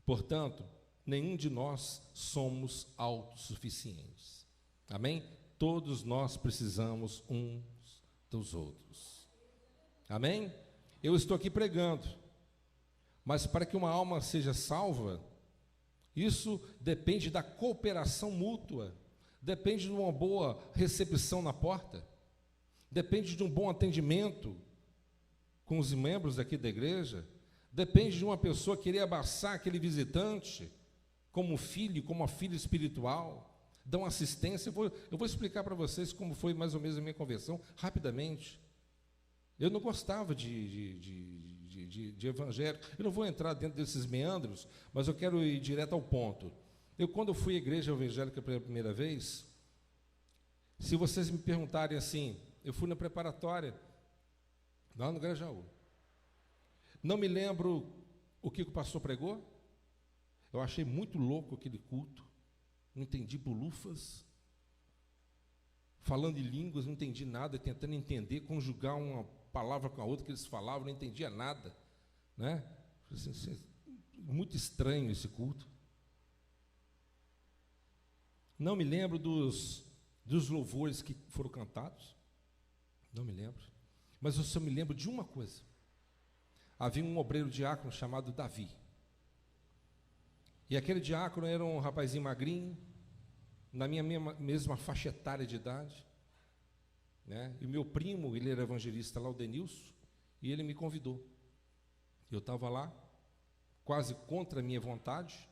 Portanto, nenhum de nós somos autossuficientes. Amém? Todos nós precisamos uns dos outros. Amém? Eu estou aqui pregando, mas para que uma alma seja salva, isso depende da cooperação mútua, depende de uma boa recepção na porta, depende de um bom atendimento com os membros aqui da igreja, depende de uma pessoa querer abraçar aquele visitante como um filho, como uma filha espiritual, dar uma assistência. Eu vou explicar para vocês como foi mais ou menos a minha conversão, rapidamente. Eu não gostava de evangelho, eu não vou entrar dentro desses meandros, mas eu quero ir direto ao ponto. Quando eu fui à igreja evangélica pela primeira vez, se vocês me perguntarem assim, eu fui na preparatória, lá no Grajaú. Não me lembro o que o pastor pregou. Eu achei muito louco aquele culto. Não entendi bolufas. Falando em línguas, não entendi nada, tentando entender, conjugar uma palavra com a outra que eles falavam, não entendia nada, né? Muito estranho esse culto. Não me lembro dos louvores que foram cantados. Não me lembro. Mas eu só me lembro de uma coisa. Havia um obreiro diácono chamado Davi. E aquele diácono era um rapazinho magrinho, na minha mesma faixa etária de idade, né? E o meu primo, ele era evangelista lá, o Denilson, e ele me convidou. Eu estava lá, quase contra a minha vontade,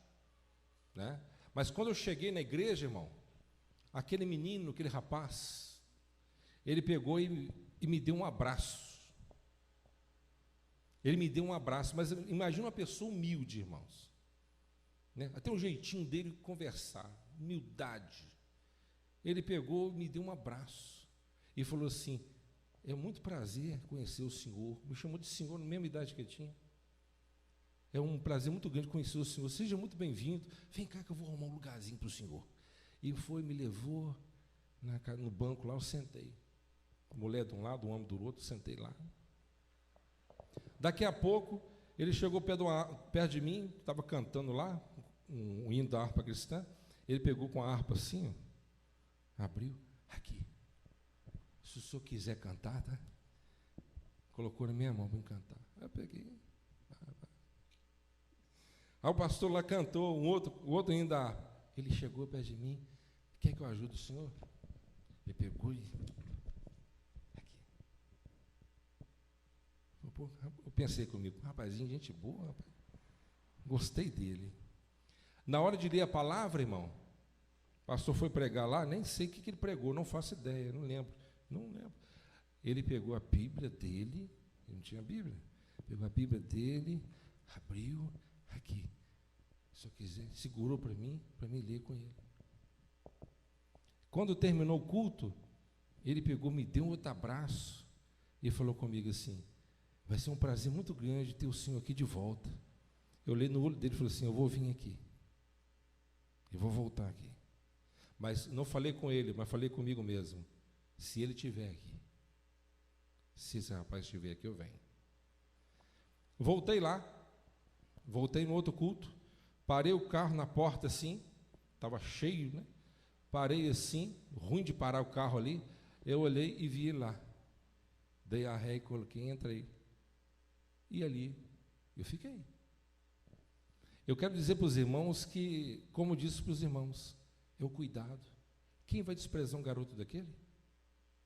né? Mas quando eu cheguei na igreja, irmão, aquele menino, aquele rapaz, ele pegou e me deu um abraço. Ele me deu um abraço, mas imagina uma pessoa humilde, irmãos, né? Até um jeitinho dele conversar, humildade. Ele pegou e me deu um abraço e falou assim: é muito prazer conhecer o senhor. Me chamou de senhor na mesma idade que ele tinha. É um prazer muito grande conhecer o senhor. Seja muito bem-vindo. Vem cá que eu vou arrumar um lugarzinho para o senhor. E foi, me levou no banco lá, eu sentei. Mulher de um lado, o homem do outro, sentei lá. Daqui a pouco, ele chegou perto de mim, estava cantando lá, um hino da harpa cristã. Ele pegou com a harpa assim, ó, abriu, aqui. Se o senhor quiser cantar, tá? Colocou na minha mão para cantar. Eu peguei. Aí o pastor lá cantou, o outro hino da harpa. Ele chegou perto de mim, quer que eu ajude o senhor? Ele pegou e... Eu pensei comigo, rapazinho, gente boa, rapaz. Gostei dele. Na hora de ler a palavra, irmão, o pastor foi pregar lá, nem sei o que ele pregou, não faço ideia, não lembro. Ele pegou a Bíblia dele, ele não tinha Bíblia, pegou a Bíblia dele, abriu, aqui, se eu quiser, segurou para mim ler com ele. Quando terminou o culto, ele pegou, me deu um outro abraço e falou comigo assim: vai ser um prazer muito grande ter o senhor aqui de volta. Eu olhei no olho dele e falei assim: eu vou vir aqui. Eu vou voltar aqui. Mas não falei com ele, mas falei comigo mesmo. Se ele estiver aqui. Se esse rapaz estiver aqui, eu venho. Voltei lá, voltei no outro culto, parei o carro na porta assim, estava cheio, né? Parei assim, ruim de parar o carro ali, eu olhei e vi ele lá. Dei a ré e coloquei, entrei. E ali, eu fiquei. Eu quero dizer para os irmãos que, como disse para os irmãos, é o cuidado. Quem vai desprezar um garoto daquele?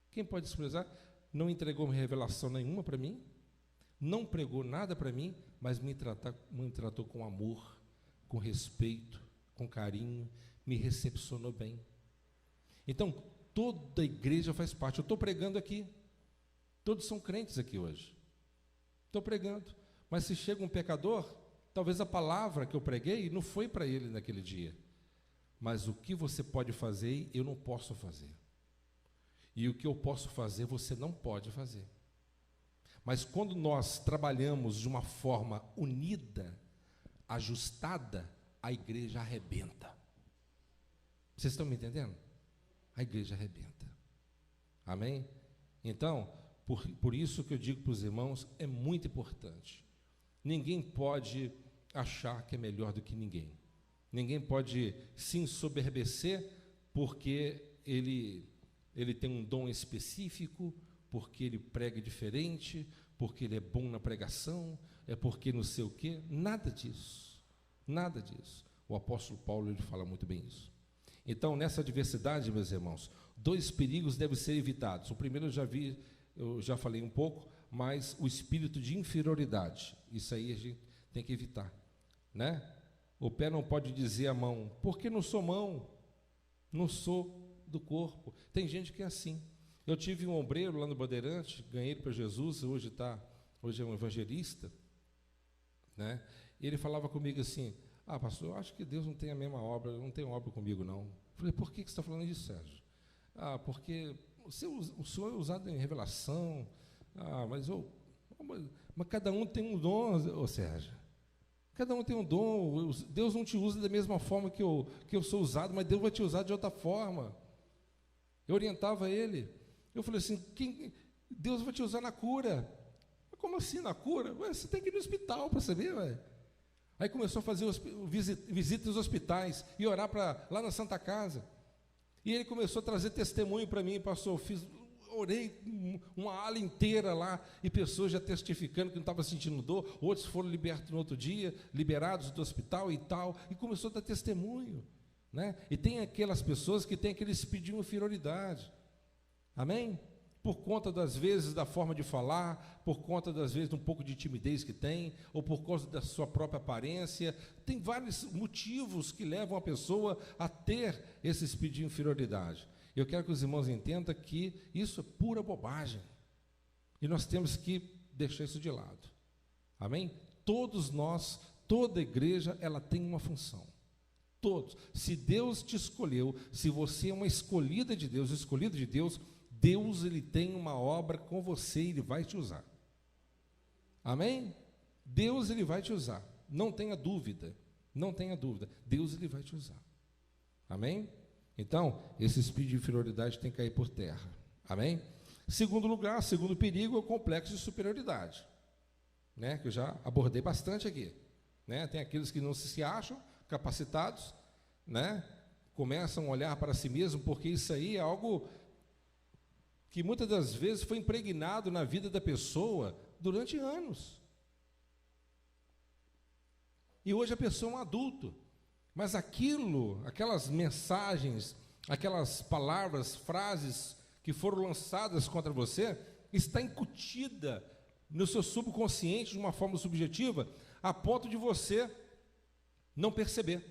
Quem pode desprezar? Não entregou revelação nenhuma para mim, não pregou nada para mim, mas me tratou com amor, com respeito, com carinho, me recepcionou bem. Então, toda a igreja faz parte. Eu estou pregando aqui, todos são crentes aqui hoje. Estou pregando, mas se chega um pecador, talvez a palavra que eu preguei não foi para ele naquele dia, mas o que você pode fazer, eu não posso fazer. E o que eu posso fazer, você não pode fazer. Mas quando nós trabalhamos de uma forma unida, ajustada, a igreja arrebenta. Vocês estão me entendendo? A igreja arrebenta. Amém? Então, por isso que eu digo para os irmãos, é muito importante. Ninguém pode achar que é melhor do que ninguém. Ninguém pode se ensoberbecer porque ele tem um dom específico, porque ele prega diferente, porque ele é bom na pregação, é porque não sei o quê. Nada disso. Nada disso. O apóstolo Paulo ele fala muito bem isso. Então, nessa diversidade, meus irmãos, 2 perigos devem ser evitados. O primeiro eu já falei um pouco, mas o espírito de inferioridade. Isso aí a gente tem que evitar, né? O pé não pode dizer à mão, porque não sou mão, não sou do corpo. Tem gente que é assim. Eu tive um obreiro lá no Bandeirante, ganhei ele para Jesus, hoje é um evangelista, né? E ele falava comigo assim, pastor, eu acho que Deus não tem a mesma obra, não tem obra comigo não. Eu falei, por que você está falando isso, Sérgio? Porque o senhor é usado em revelação, mas cada um tem um dom, Sérgio. Cada um tem um dom, Deus não te usa da mesma forma que eu sou usado, mas Deus vai te usar de outra forma. Eu orientava ele, eu falei assim, Deus vai te usar na cura. Como assim na cura? Você tem que ir no hospital para saber, ué. Aí começou a fazer visitas aos hospitais e orar lá na Santa Casa. E ele começou a trazer testemunho para mim, pastor, orei uma ala inteira lá, e pessoas já testificando que não estavam sentindo dor, outros foram libertos no outro dia, liberados do hospital e tal, e começou a dar testemunho, né? E tem aquelas pessoas que têm aquele espírito de inferioridade, amém? Por conta das vezes da forma de falar, por conta das vezes de um pouco de timidez que tem, ou por causa da sua própria aparência, tem vários motivos que levam a pessoa a ter esse espírito de inferioridade. Eu quero que os irmãos entendam que isso é pura bobagem, e nós temos que deixar isso de lado, amém? Todos nós, toda a igreja, ela tem uma função, todos. Se Deus te escolheu, se você é uma escolhida de Deus, escolhido de Deus, Deus ele tem uma obra com você e Ele vai te usar, amém? Deus ele vai te usar, não tenha dúvida, Deus ele vai te usar, amém? Então, esse espírito de inferioridade tem que cair por terra, amém? Segundo lugar, segundo perigo é o complexo de superioridade, né? Que eu já abordei bastante aqui, né? Tem aqueles que não se acham capacitados, né? Começam a olhar para si mesmo, porque isso aí é algo que muitas das vezes foi impregnado na vida da pessoa durante anos. E hoje a pessoa é um adulto, mas aquelas mensagens, aquelas palavras, frases que foram lançadas contra você, está incutida no seu subconsciente de uma forma subjetiva, a ponto de você não perceber,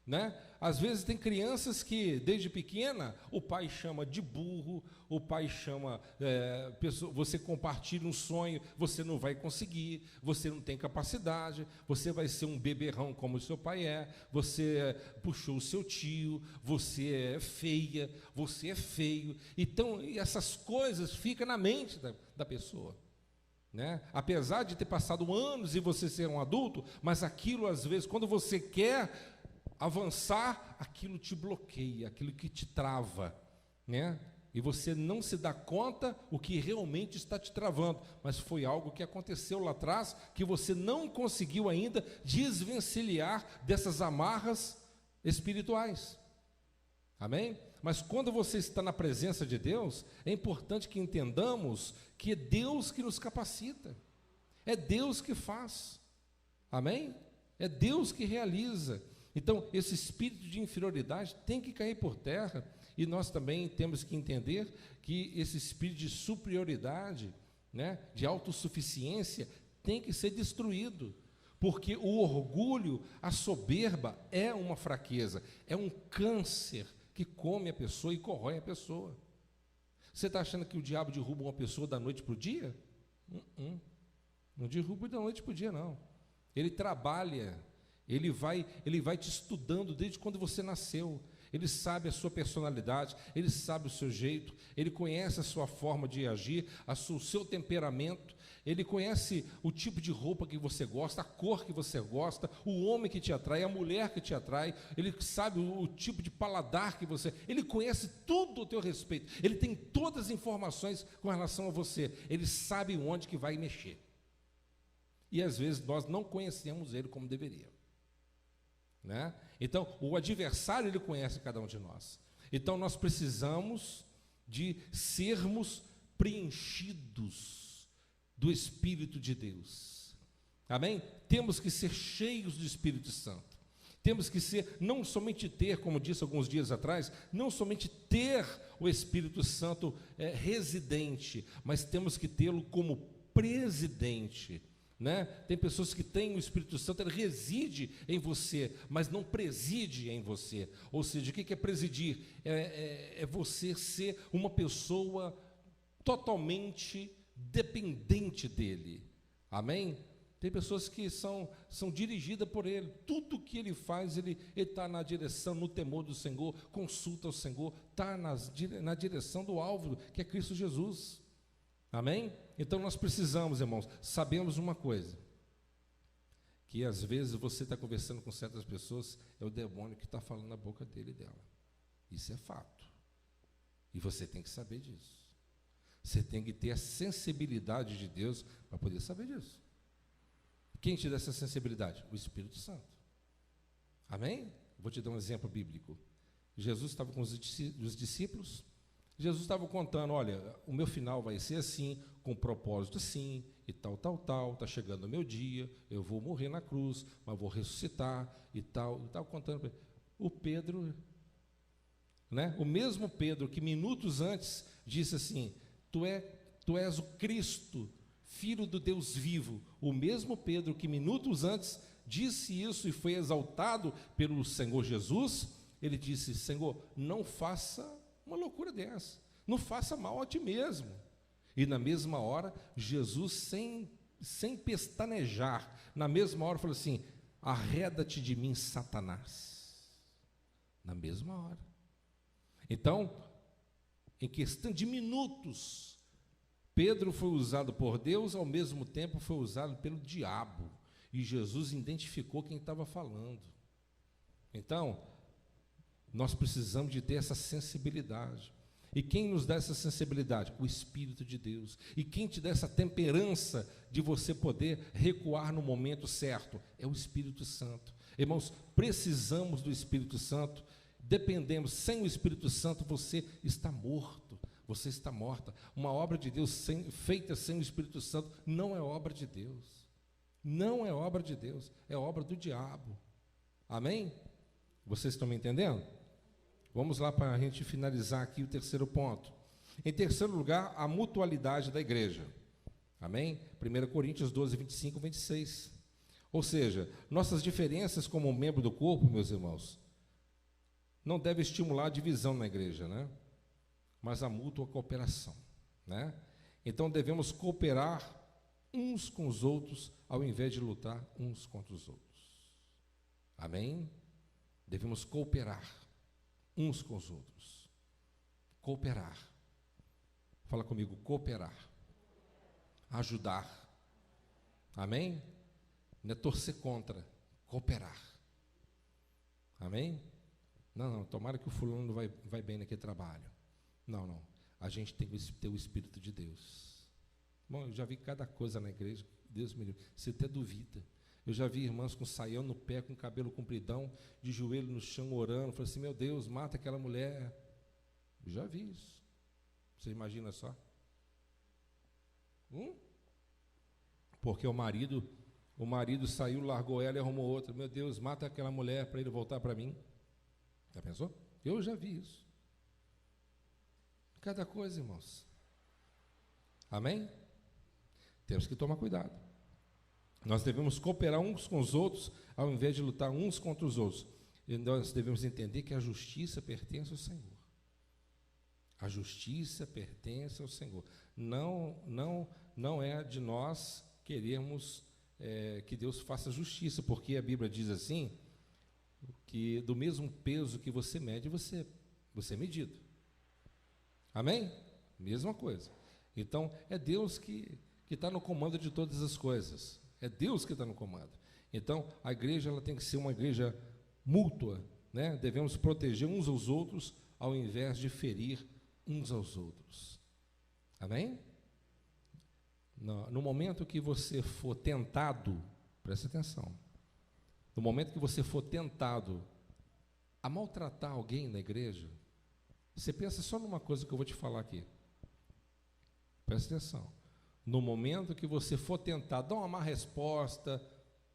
né? Às vezes tem crianças que, desde pequena, o pai chama de burro, o pai chama, você compartilha um sonho, você não vai conseguir, você não tem capacidade, você vai ser um beberrão como o seu pai é, você puxou o seu tio, você é feia, você é feio. Então, essas coisas ficam na mente da pessoa, né? Apesar de ter passado anos e você ser um adulto, mas aquilo, às vezes, quando você quer avançar, aquilo te bloqueia, aquilo que te trava, né? e você não se dá conta o que realmente está te travando, mas foi algo que aconteceu lá atrás, que você não conseguiu ainda desvencilhar dessas amarras espirituais. Amém? Mas quando você está na presença de Deus, é importante que entendamos que é Deus que nos capacita, é Deus que faz. Amém? É Deus que realiza. Então, esse espírito de inferioridade tem que cair por terra, e nós também temos que entender que esse espírito de superioridade, né, de autossuficiência, tem que ser destruído, porque o orgulho, a soberba é uma fraqueza, é um câncer que come a pessoa e corrói a pessoa. Você está achando que o diabo derruba uma pessoa da noite para o dia? Não derruba da noite para o dia, não. Ele trabalha, ele vai te estudando desde quando você nasceu. Ele sabe a sua personalidade, ele sabe o seu jeito, ele conhece a sua forma de agir, o seu temperamento, ele conhece o tipo de roupa que você gosta, a cor que você gosta, o homem que te atrai, a mulher que te atrai, ele sabe o tipo de paladar que você... Ele conhece tudo ao teu respeito, ele tem todas as informações com relação a você, ele sabe onde que vai mexer. E às vezes nós não conhecemos ele como deveria, né? Então, o adversário, ele conhece cada um de nós. Então, nós precisamos de sermos preenchidos do Espírito de Deus. Amém? Temos que ser cheios do Espírito Santo. Temos que ser, não somente ter, como disse alguns dias atrás, não somente ter o Espírito Santo residente, mas temos que tê-lo como presidente. Né? Tem pessoas que têm o Espírito Santo, ele reside em você, mas não preside em você. Ou seja, o que é presidir? É você ser uma pessoa totalmente dependente dele. Amém? Tem pessoas que são dirigidas por ele. Tudo que ele faz, ele está na direção, no temor do Senhor, consulta o Senhor, está na direção do alvo, que é Cristo Jesus. Amém? Então nós precisamos, irmãos, sabemos uma coisa, que às vezes você está conversando com certas pessoas, é o demônio que está falando na boca dele e dela. Isso é fato. E você tem que saber disso. Você tem que ter a sensibilidade de Deus para poder saber disso. Quem te dá essa sensibilidade? O Espírito Santo. Amém? Vou te dar um exemplo bíblico. Jesus estava com os discípulos. Jesus estava contando, olha, o meu final vai ser assim, com propósito assim, e tal, está chegando o meu dia, eu vou morrer na cruz, mas vou ressuscitar, e tal, contando para ele. O Pedro, né, o mesmo Pedro que minutos antes disse assim, tu és o Cristo, Filho do Deus vivo, o mesmo Pedro que minutos antes disse isso e foi exaltado pelo Senhor Jesus, ele disse, Senhor, não faça uma loucura dessa, não faça mal a ti mesmo. E na mesma hora, Jesus, sem pestanejar, na mesma hora falou assim, arreda-te de mim, Satanás. Na mesma hora. Então, em questão de minutos, Pedro foi usado por Deus, ao mesmo tempo foi usado pelo diabo, e Jesus identificou quem estava falando. Então, nós precisamos de ter essa sensibilidade. E quem nos dá essa sensibilidade? O Espírito de Deus. E quem te dá essa temperança de você poder recuar no momento certo? É o Espírito Santo. Irmãos, precisamos do Espírito Santo. Dependemos, sem o Espírito Santo você está morto, você está morta. Uma obra de Deus feita sem o Espírito Santo não é obra de Deus. Não é obra de Deus, é obra do diabo. Amém? Vocês estão me entendendo? Vamos lá para a gente finalizar aqui o terceiro ponto. Em terceiro lugar, a mutualidade da igreja. Amém? 1 Coríntios 12, 25, 26. Ou seja, nossas diferenças como membro do corpo, meus irmãos, não devem estimular a divisão na igreja, né? Mas a mútua cooperação, né? Então devemos cooperar uns com os outros, ao invés de lutar uns contra os outros. Amém? Devemos cooperar uns com os outros. Cooperar. Fala comigo, cooperar. Ajudar. Amém? Não é torcer contra, cooperar. Amém? Não, tomara que o fulano vai bem naquele trabalho. Não. a gente tem que ter o Espírito de Deus. Bom, eu já vi cada coisa na igreja, Deus me livre, você até duvida. Eu já vi irmãs com saião no pé, com cabelo compridão, de joelho no chão, orando. Falei assim, meu Deus, mata aquela mulher. Eu já vi isso. Você imagina só? Porque o marido saiu, largou ela e arrumou outra. Meu Deus, mata aquela mulher para ele voltar para mim. Já pensou? Eu já vi isso. Cada coisa, irmãos. Amém? Temos que tomar cuidado. Nós devemos cooperar uns com os outros, ao invés de lutar uns contra os outros. E nós devemos entender que a justiça pertence ao Senhor. A justiça pertence ao Senhor. Não é de nós querermos que Deus faça justiça, porque a Bíblia diz assim, que do mesmo peso que você mede, você é medido. Amém? Mesma coisa. Então, é Deus que está no comando de todas as coisas. É Deus que está no comando. Então, a igreja ela tem que ser uma igreja mútua, né? Devemos proteger uns aos outros, ao invés de ferir uns aos outros. Amém? No momento que você for tentado, preste atenção, no momento que você for tentado a maltratar alguém na igreja, você pensa só numa coisa que eu vou te falar aqui. Preste atenção. No momento que você for tentar dar uma má resposta,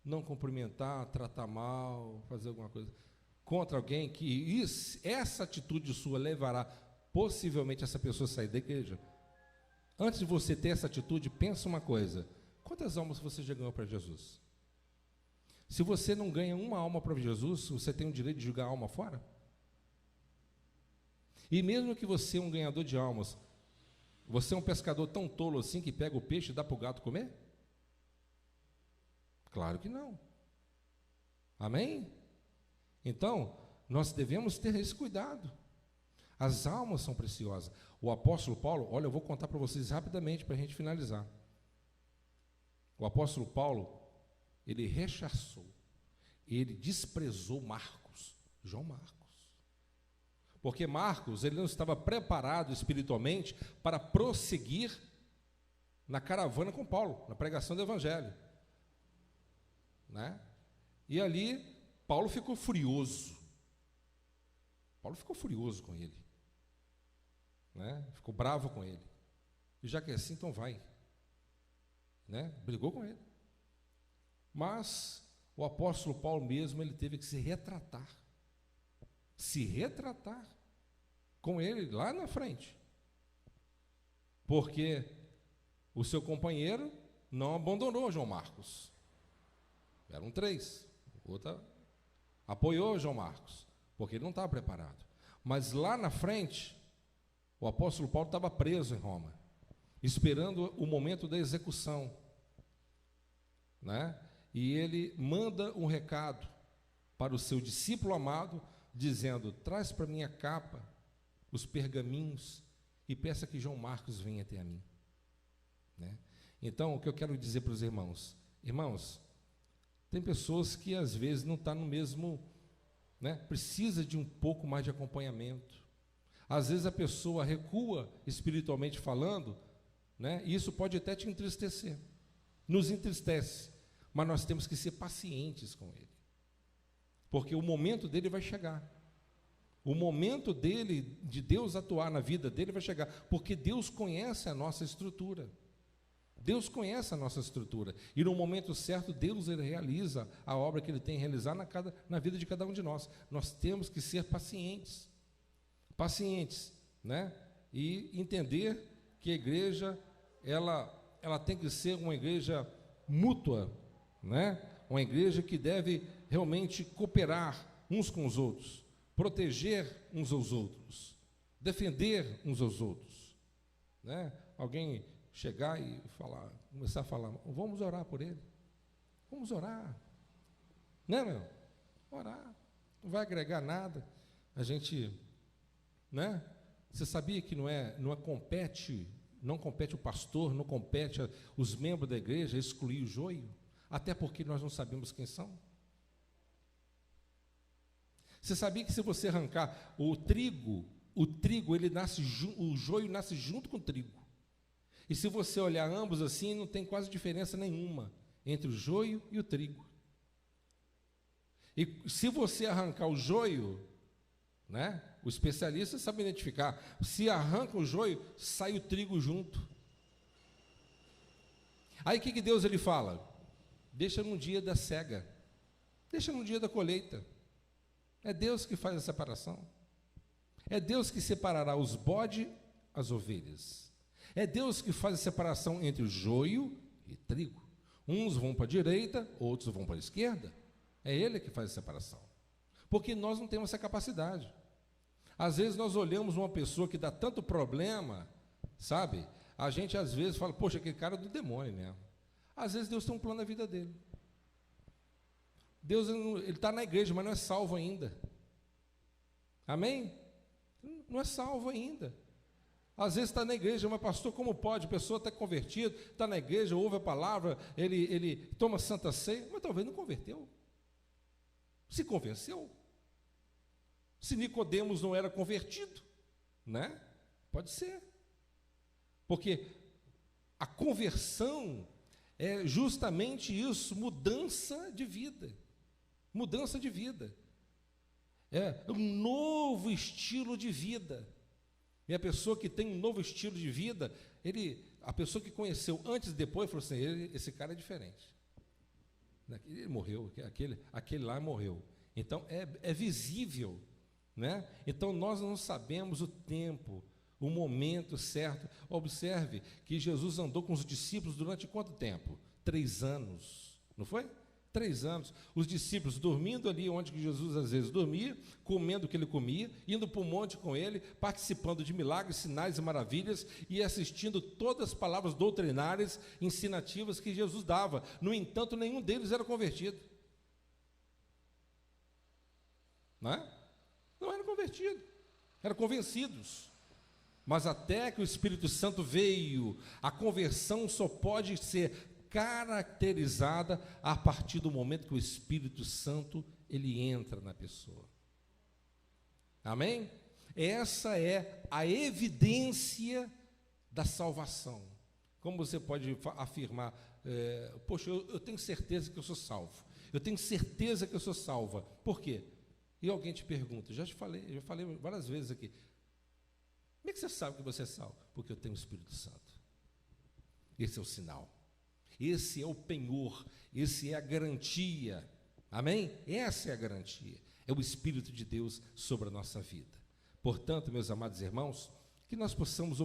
não cumprimentar, tratar mal, fazer alguma coisa contra alguém, que essa atitude sua levará possivelmente essa pessoa a sair da igreja. Antes de você ter essa atitude, pensa uma coisa: quantas almas você já ganhou para Jesus? Se você não ganha uma alma para Jesus, você tem o direito de jogar a alma fora? E mesmo que você é um ganhador de almas, você é um pescador tão tolo assim que pega o peixe e dá para o gato comer? Claro que não. Amém? Então, nós devemos ter esse cuidado. As almas são preciosas. O apóstolo Paulo, olha, eu vou contar para vocês rapidamente para a gente finalizar. O apóstolo Paulo, ele rechaçou, ele desprezou Marcos, João Marcos. Porque Marcos, ele não estava preparado espiritualmente para prosseguir na caravana com Paulo, na pregação do evangelho. Né? E ali, Paulo ficou furioso. Paulo ficou furioso com ele. Né? Ficou bravo com ele. E já que é assim, então vai. Né? Brigou com ele. Mas o apóstolo Paulo mesmo, ele teve que se retratar com ele lá na frente, porque o seu companheiro não abandonou João Marcos. Eram 3, o outro apoiou João Marcos, porque ele não estava preparado. Mas lá na frente, o apóstolo Paulo estava preso em Roma, esperando o momento da execução, né? E ele manda um recado para o seu discípulo amado, dizendo: traz para mim a capa, os pergaminhos, e peça que João Marcos venha até a mim. Né? Então, o que eu quero dizer para os irmãos, tem pessoas que às vezes não estão no mesmo, né? Precisa de um pouco mais de acompanhamento. Às vezes a pessoa recua espiritualmente falando, né? E isso pode até te entristecer, nos entristece, mas nós temos que ser pacientes com ele, porque o momento dele vai chegar. O momento dele, de Deus atuar na vida dele, vai chegar, porque Deus conhece a nossa estrutura. Deus conhece a nossa estrutura, e no momento certo, Deus ele realiza a obra que Ele tem realizado na vida de cada um de nós. Nós temos que ser pacientes, né? E entender que a igreja, ela tem que ser uma igreja mútua, né? Uma igreja que deve realmente cooperar uns com os outros, proteger uns aos outros, defender uns aos outros, né? Alguém chegar e começar a falar: vamos orar por ele, vamos orar, né, meu? Orar, não vai agregar nada, a gente, né? Você sabia que não compete o pastor, não compete os membros da igreja excluir o joio, até porque nós não sabemos quem são. Você sabia que se você arrancar o trigo o trigo, o joio nasce junto com o trigo. E se você olhar ambos assim, não tem quase diferença nenhuma entre o joio e o trigo. E se você arrancar o joio, né, o especialista sabe identificar, se arranca o joio, sai o trigo junto. Aí o que Deus ele fala? Deixa no dia da cega, deixa no dia da colheita. É Deus que faz a separação. É Deus que separará os bodes, as ovelhas. É Deus que faz a separação entre o joio e trigo. Uns vão para a direita, outros vão para a esquerda. É Ele que faz a separação. Porque nós não temos essa capacidade. Às vezes nós olhamos uma pessoa que dá tanto problema, sabe? A gente às vezes fala, poxa, aquele cara é do demônio mesmo. Às vezes Deus tem um plano na vida dele. Deus, ele está na igreja, mas não é salvo ainda. Amém? Não é salvo ainda. Às vezes está na igreja, mas pastor, como pode? A pessoa está convertida, está na igreja, ouve a palavra, ele toma santa ceia, mas talvez não converteu. Se convenceu. Se Nicodemos não era convertido, né? Pode ser. Porque a conversão é justamente isso, mudança de vida. Mudança de vida. É um novo estilo de vida. E a pessoa que tem um novo estilo de vida, a pessoa que conheceu antes e depois, falou assim, esse cara é diferente. Ele morreu, aquele lá morreu. Então, é visível, né? Então, nós não sabemos o tempo, o momento certo. Observe que Jesus andou com os discípulos durante quanto tempo? 3 anos, não foi? 3 anos, os discípulos dormindo ali onde que Jesus às vezes dormia, comendo o que ele comia, indo para o monte com ele, participando de milagres, sinais e maravilhas e assistindo todas as palavras doutrinárias, ensinativas que Jesus dava. No entanto, nenhum deles era convertido. Não é? Não eram convertidos, eram convencidos. Mas até que o Espírito Santo veio, a conversão só pode ser caracterizada a partir do momento que o Espírito Santo ele entra na pessoa. Amém? Essa é a evidência da salvação. Como você pode afirmar, poxa, eu tenho certeza que eu sou salvo. Eu tenho certeza que eu sou salva. Por quê? E alguém te pergunta, já falei várias vezes aqui. Como é que você sabe que você é salvo? Porque eu tenho o Espírito Santo. Esse é o sinal. Esse é o penhor, esse é a garantia, amém? Essa é a garantia, é o Espírito de Deus sobre a nossa vida. Portanto, meus amados irmãos, que nós possamos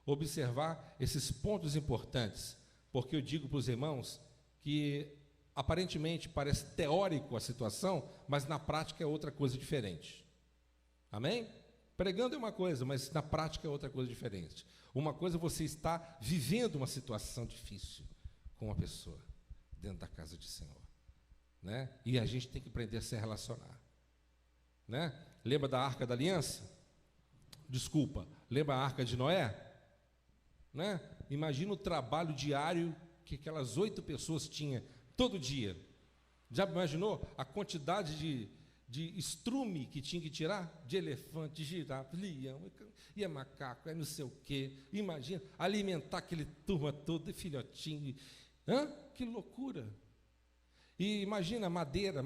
observar esses pontos importantes, porque eu digo para os irmãos que aparentemente parece teórico a situação, mas na prática é outra coisa diferente, amém? Pregando é uma coisa, mas na prática é outra coisa diferente. Uma coisa é você está vivendo uma situação difícil com uma pessoa dentro da casa do Senhor, né? E a gente tem que aprender a se relacionar, né? Lembra da Arca da Aliança? Desculpa, lembra a Arca de Noé? Né? Imagina o trabalho diário que aquelas 8 pessoas tinham todo dia. Já imaginou a quantidade de estrume que tinha que tirar? De elefante, de girafa, leão, e macaco, não sei o quê. Imagina, alimentar aquele turma toda de filhotinho. Que loucura! E imagina madeira.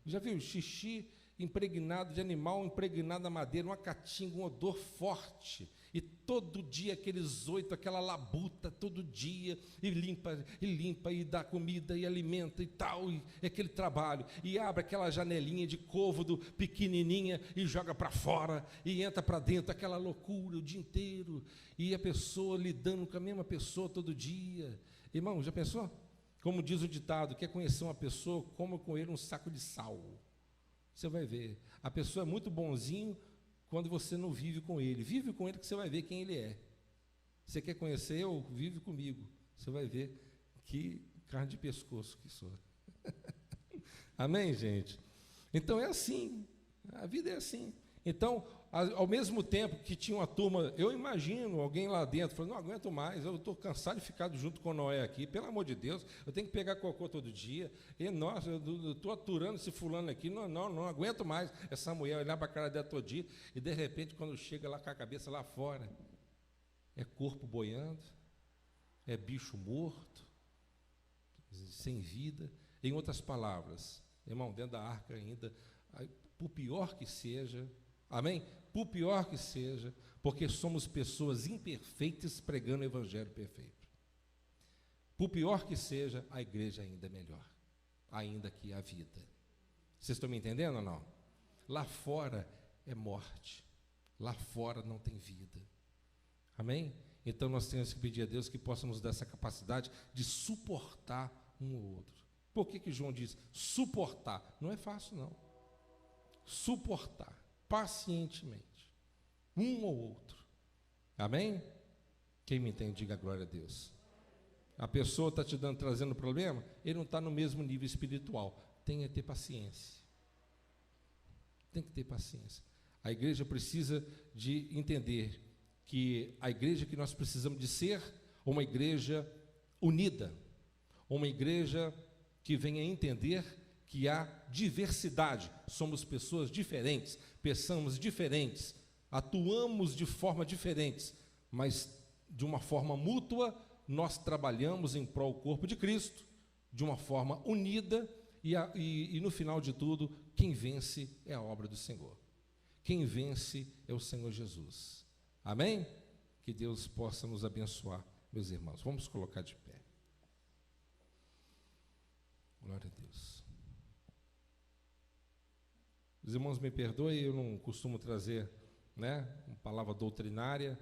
Já viu xixi impregnado de animal, impregnado na madeira, uma caatinga, um odor forte. E todo dia aqueles 8, aquela labuta, todo dia, e limpa, e dá comida, e alimenta e tal, e aquele trabalho, e abre aquela janelinha de côvodo pequenininha, e joga para fora, e entra para dentro, aquela loucura o dia inteiro, e a pessoa lidando com a mesma pessoa todo dia. Irmão, já pensou? Como diz o ditado, quer conhecer uma pessoa, coma com ele um saco de sal. Você vai ver, a pessoa é muito bonzinho, quando você não vive com ele. Vive com ele que você vai ver quem ele é. Você quer conhecer eu? Vive comigo. Você vai ver que carne de pescoço que sou. Amém, gente? Então é assim. A vida é assim. Então, ao mesmo tempo que tinha uma turma, eu imagino alguém lá dentro falando, não aguento mais, eu estou cansado de ficar junto com Noé aqui, pelo amor de Deus, eu tenho que pegar cocô todo dia, e nossa, eu estou aturando esse fulano aqui, não aguento mais essa mulher olhar para a cara dela todo dia, e de repente quando chega lá com a cabeça lá fora, é corpo boiando, é bicho morto, sem vida, em outras palavras, irmão, dentro da arca ainda, por pior que seja, amém? Por pior que seja, porque somos pessoas imperfeitas pregando o evangelho perfeito. Por pior que seja, a igreja ainda é melhor, ainda que a vida. Vocês estão me entendendo ou não? Lá fora é morte, lá fora não tem vida. Amém? Então nós temos que pedir a Deus que possa nos dar essa capacidade de suportar um ou outro. Por que João diz suportar? Não é fácil, não. Suportar pacientemente um ou outro. Amém? Quem me entende, diga glória a Deus. A pessoa está te trazendo problema, ele não está no mesmo nível espiritual. Tem que ter paciência. Tem que ter paciência. A igreja precisa de entender que a igreja que nós precisamos de ser, uma igreja unida, uma igreja que venha entender que há diversidade, somos pessoas diferentes, pensamos diferentes, atuamos de forma diferentes, mas de uma forma mútua, nós trabalhamos em prol do corpo de Cristo, de uma forma unida, e no final de tudo, quem vence é a obra do Senhor. Quem vence é o Senhor Jesus. Amém? Que Deus possa nos abençoar, meus irmãos. Vamos colocar de pé. Glória a Deus. Os irmãos me perdoem, eu não costumo trazer, né, uma palavra doutrinária,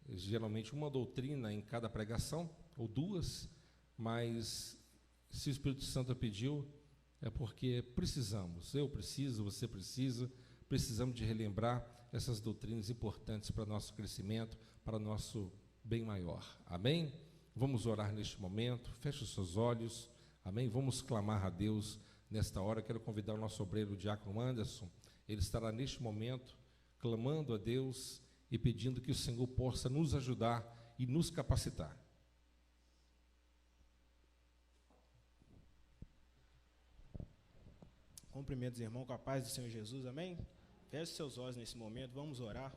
geralmente uma doutrina em cada pregação, ou duas, mas se o Espírito Santo pediu, é porque precisamos, eu preciso, você precisa, precisamos de relembrar essas doutrinas importantes para nosso crescimento, para nosso bem maior. Amém? Vamos orar neste momento, feche os seus olhos, amém? Vamos clamar a Deus nesta hora. Quero convidar o nosso obreiro, o diácono Anderson, ele estará neste momento clamando a Deus e pedindo que o Senhor possa nos ajudar e nos capacitar. Cumprimento os irmãos com a paz do Senhor Jesus, amém? Feche seus olhos nesse momento, vamos orar.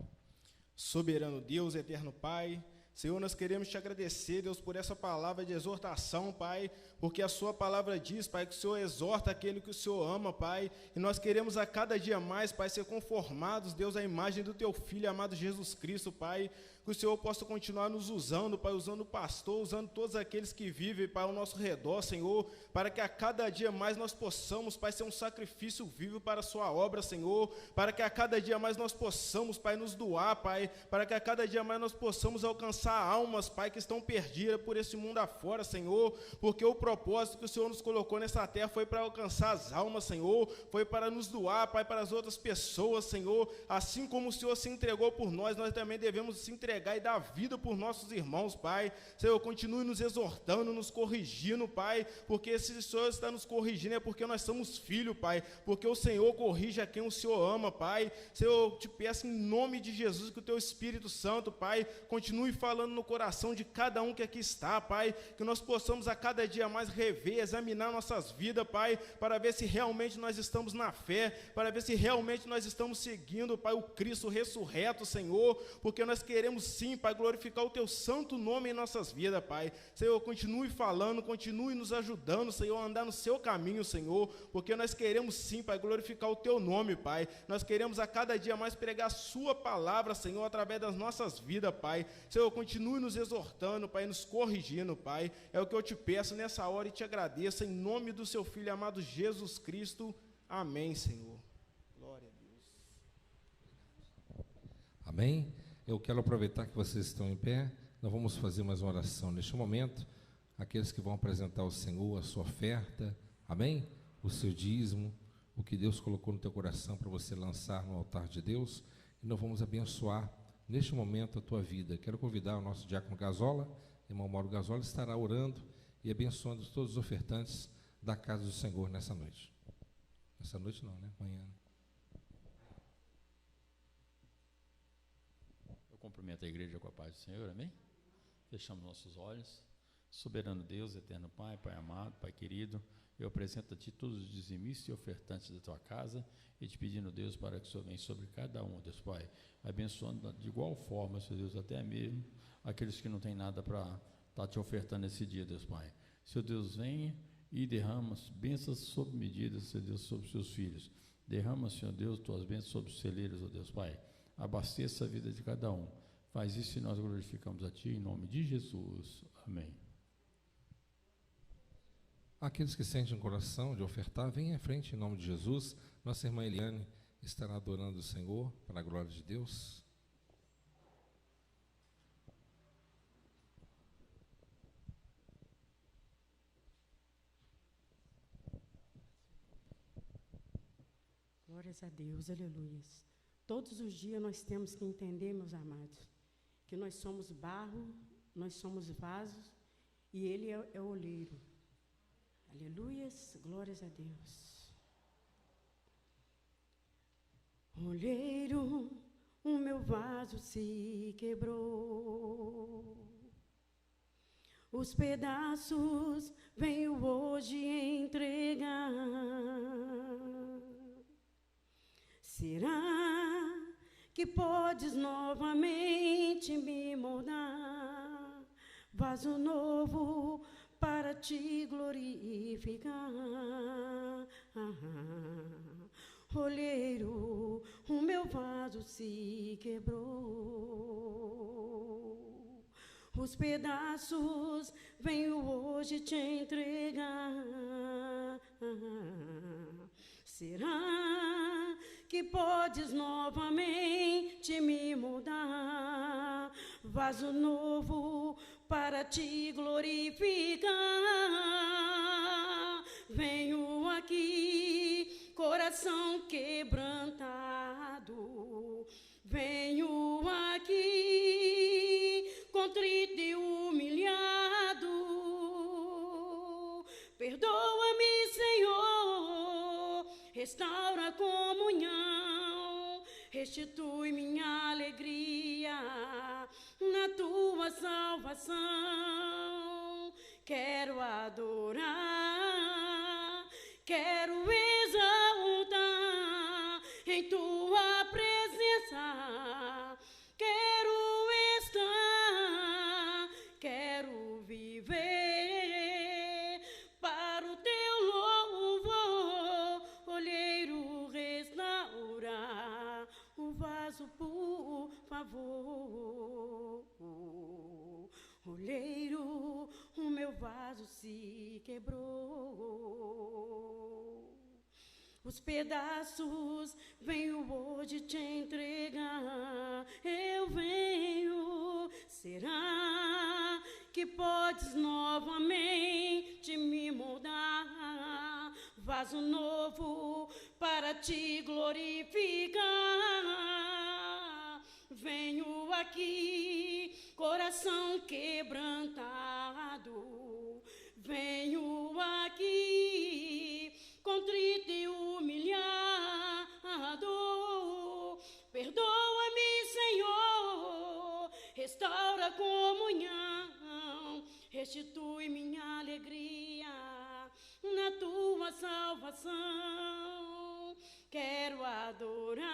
Soberano Deus, eterno Pai, Senhor, nós queremos te agradecer, Deus, por essa palavra de exortação, Pai, porque a sua palavra diz, Pai, que o Senhor exorta aquele que o Senhor ama, Pai, e nós queremos a cada dia mais, Pai, ser conformados, Deus, à imagem do teu Filho amado Jesus Cristo, Pai, que o Senhor possa continuar nos usando, Pai, usando o pastor, usando todos aqueles que vivem, Pai, ao nosso redor, Senhor, para que a cada dia mais nós possamos, Pai, ser um sacrifício vivo para a sua obra, Senhor, para que a cada dia mais nós possamos, Pai, nos doar, Pai, para que a cada dia mais nós possamos alcançar almas, Pai, que estão perdidas por esse mundo afora, Senhor, porque o propósito que o Senhor nos colocou nessa terra foi para alcançar as almas, Senhor, foi para nos doar, Pai, para as outras pessoas, Senhor, assim como o Senhor se entregou por nós, nós também devemos se entregar e dar vida por nossos irmãos, Pai. Senhor, continue nos exortando, nos corrigindo, Pai, porque se o Senhor está nos corrigindo é porque nós somos filhos, Pai, porque o Senhor corrige a quem o Senhor ama, Pai. Senhor, eu te peço em nome de Jesus que o teu Espírito Santo, Pai, continue falando no coração de cada um que aqui está, Pai, que nós possamos a cada dia mais rever, examinar nossas vidas, Pai, para ver se realmente nós estamos na fé, para ver se realmente nós estamos seguindo, Pai, o Cristo ressurreto, Senhor, porque nós queremos sim, Pai, glorificar o teu santo nome em nossas vidas, Pai. Senhor, continue falando, continue nos ajudando, Senhor, a andar no seu caminho, Senhor, porque nós queremos sim, Pai, glorificar o teu nome, Pai. Nós queremos a cada dia mais pregar a sua palavra, Senhor, através das nossas vidas, Pai. Senhor, continue nos exortando, Pai, nos corrigindo, Pai. É o que eu te peço nessa hora e te agradeço, em nome do seu Filho amado Jesus Cristo. Amém, Senhor. Glória a Deus. Amém? Eu quero aproveitar que vocês estão em pé, nós vamos fazer mais uma oração neste momento, aqueles que vão apresentar ao Senhor a sua oferta, amém? O seu dízimo, o que Deus colocou no teu coração para você lançar no altar de Deus, e nós vamos abençoar neste momento a tua vida. Quero convidar o nosso diácono Gazola, irmão Mauro Gazola, estará orando e abençoando todos os ofertantes da casa do Senhor nessa noite. Nessa noite não, né? Amanhã. cumprimento a igreja com a paz do Senhor, amém? Fechamos nossos olhos. Soberano Deus, eterno Pai, Pai amado, Pai querido, eu apresento a Ti todos os dizimistas e ofertantes da Tua casa e te pedindo, Deus, para que o Senhor venha sobre cada um, Deus Pai, abençoando de igual forma, Senhor Deus, até mesmo aqueles que não têm nada para estar Te ofertando esse dia, Deus Pai. Senhor Deus, venha e derrama bênçãos sob medidas, Senhor Deus, sobre os seus filhos. Derrama, Senhor Deus, Tuas bênçãos sobre os celeiros, ó Deus Pai. Abasteça a vida de cada um. Faz isso e nós glorificamos a Ti, em nome de Jesus. Amém. Aqueles que sentem o coração de ofertar, venham à frente em nome de Jesus. Nossa irmã Eliane estará adorando o Senhor para a glória de Deus. Glórias a Deus, aleluias. Todos os dias nós temos que entender, meus amados, que nós somos barro, nós somos vasos e Ele é o oleiro. Aleluias, glórias a Deus. Oleiro, o meu vaso se quebrou. Os pedaços venho hoje entregar. Será que podes novamente me moldar? Vaso novo para Te glorificar. Olheiro, o meu vaso se quebrou. Os pedaços venho hoje Te entregar. Será que podes novamente me mudar? Vaso novo para Te glorificar. Venho aqui, coração quebrantado. Venho aqui, contrito e humilhado. Perdoa-me, Senhor, restaura a comunhão, restitui minha alegria na Tua salvação. Quero adorar, quero exaltar em Tua presença. Quero estar, quero viver para o Teu louvor. Olheiro, restaurar o vaso, por favor. Olheiro, o meu vaso se quebrou. Os pedaços venho hoje Te entregar. Eu venho. Será que podes novamente me moldar? Vaso novo para Te glorificar. Venho aqui, coração quebrantado. Venho aqui, contrito e humilhado. Perdoa-me, Senhor, restaura a comunhão, restitui minha alegria na Tua salvação. Quero adorar,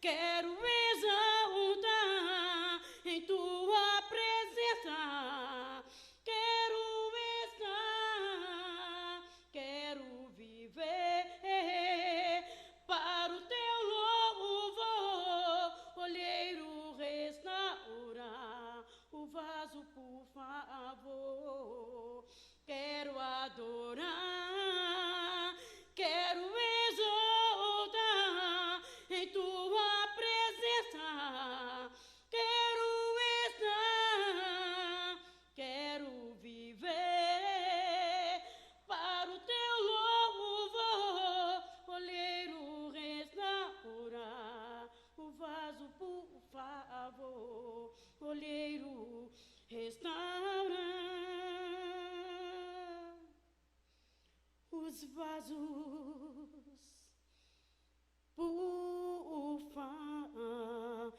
quero exaltar em Tua presença. Quero estar, quero viver para o Teu louvor. Olheiro, restaurar o vaso, por favor. Quero adorar, quero exaltar em Tua presença. Quero estar, quero viver para o Teu louvor. Olheiro, restaurar o vaso, por favor. Olheiro, restaurar os vasos, por favor.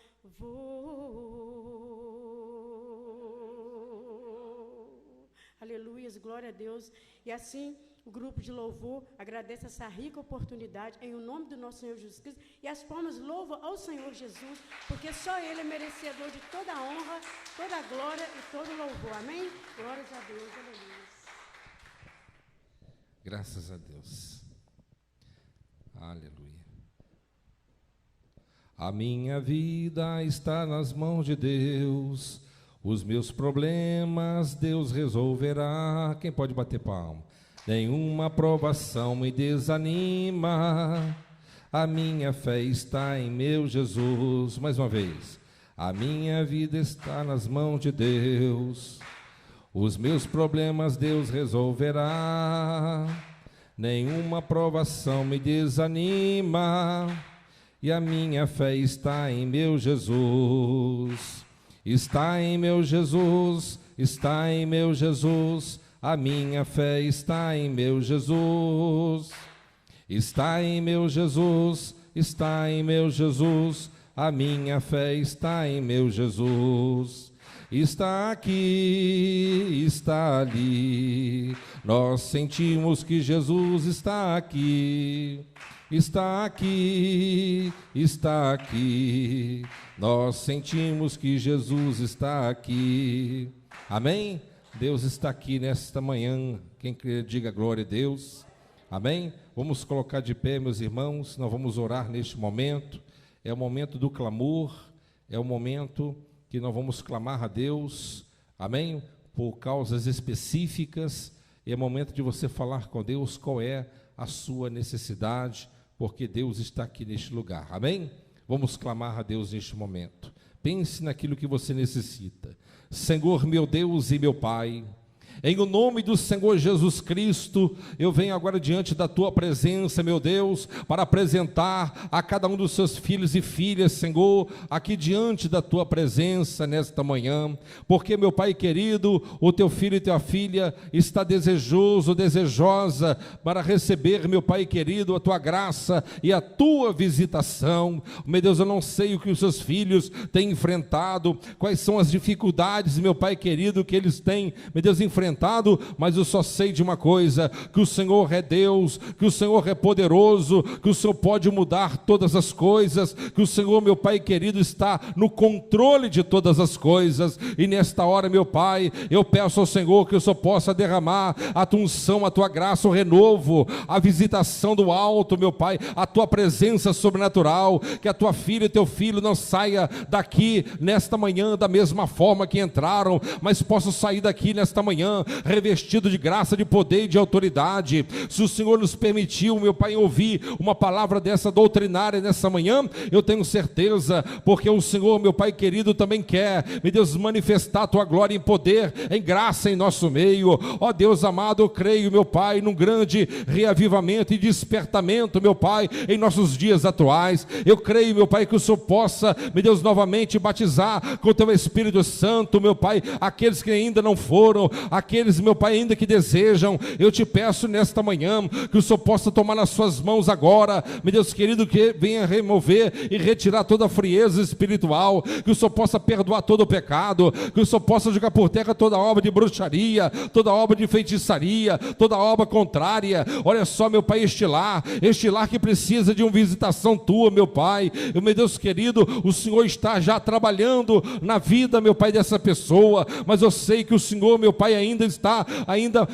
glória a Deus. E assim, o grupo de louvor agradece essa rica oportunidade em o nome do nosso Senhor Jesus Cristo. E as palmas louvam ao Senhor Jesus, porque só Ele é merecedor de toda a honra, toda a glória e todo o louvor. Amém? Glórias a Deus. Aleluia. Graças a Deus. Aleluia. A minha vida está nas mãos de Deus. Os meus problemas Deus resolverá. Quem pode bater palma? Nenhuma provação me desanima. A minha fé está em meu Jesus. Mais uma vez. A minha vida está nas mãos de Deus. Os meus problemas Deus resolverá. Nenhuma provação me desanima. E a minha fé está em meu Jesus. Está em meu Jesus. Está em meu Jesus. A minha fé está em meu Jesus. Está em meu Jesus. Está em meu Jesus. A minha fé está em meu Jesus. Está aqui, está ali. Nós sentimos que Jesus está aqui. Está aqui, está aqui. Nós sentimos que Jesus está aqui. Amém? Deus está aqui nesta manhã. Quem crê, diga glória a Deus. Amém? Vamos colocar de pé, meus irmãos. Nós vamos orar neste momento. É o momento do clamor. É o momento que nós vamos clamar a Deus. Amém? Por causas específicas. É o momento de você falar com Deus qual é a sua necessidade, porque Deus está aqui neste lugar. Amém? Vamos clamar a Deus neste momento. Pense naquilo que você necessita. Senhor, meu Deus e meu Pai, em o nome do Senhor Jesus Cristo, eu venho agora diante da Tua presença, meu Deus, para apresentar a cada um dos Seus filhos e filhas, Senhor, aqui diante da Tua presença nesta manhã, porque, meu Pai querido, o Teu filho e Tua filha está desejoso, desejosa para receber, meu Pai querido, a Tua graça e a Tua visitação. Meu Deus, eu não sei o que os Seus filhos têm enfrentado, quais são as dificuldades, meu Pai querido, que eles têm, meu Deus, enfrentado, mas eu só sei de uma coisa, que o Senhor é Deus, que o Senhor é poderoso, que o Senhor pode mudar todas as coisas, que o Senhor, meu Pai querido, está no controle de todas as coisas, e nesta hora, meu Pai, eu peço ao Senhor que o Senhor possa derramar a Tua unção, a Tua graça, o renovo, a visitação do alto, meu Pai, a Tua presença sobrenatural, que a Tua filha e Teu filho não saia daqui nesta manhã da mesma forma que entraram, mas possam sair daqui nesta manhã revestido de graça, de poder e de autoridade. Se o Senhor nos permitiu, meu Pai, ouvir uma palavra dessa doutrinária nessa manhã, eu tenho certeza, porque o Senhor, meu Pai querido, também quer, meu Deus, manifestar a Tua glória em poder, em graça em nosso meio. Ó Deus amado, eu creio, meu Pai, num grande reavivamento e despertamento, meu Pai, em nossos dias atuais. Eu creio, meu Pai, que o Senhor possa, meu Deus, novamente batizar com o Teu Espírito Santo, meu Pai, aqueles que ainda não foram, aqueles, meu Pai, ainda que desejam. Eu te peço nesta manhã que o Senhor possa tomar nas suas mãos agora, meu Deus querido, que venha remover e retirar toda a frieza espiritual, que o Senhor possa perdoar todo o pecado, que o Senhor possa jogar por terra toda obra de bruxaria, toda obra de feitiçaria, toda obra contrária. Olha só, meu Pai, este lar que precisa de uma visitação Tua, meu Pai. Meu Deus querido, o Senhor está já trabalhando na vida, meu Pai, dessa pessoa, mas eu sei que o Senhor, meu Pai, ainda está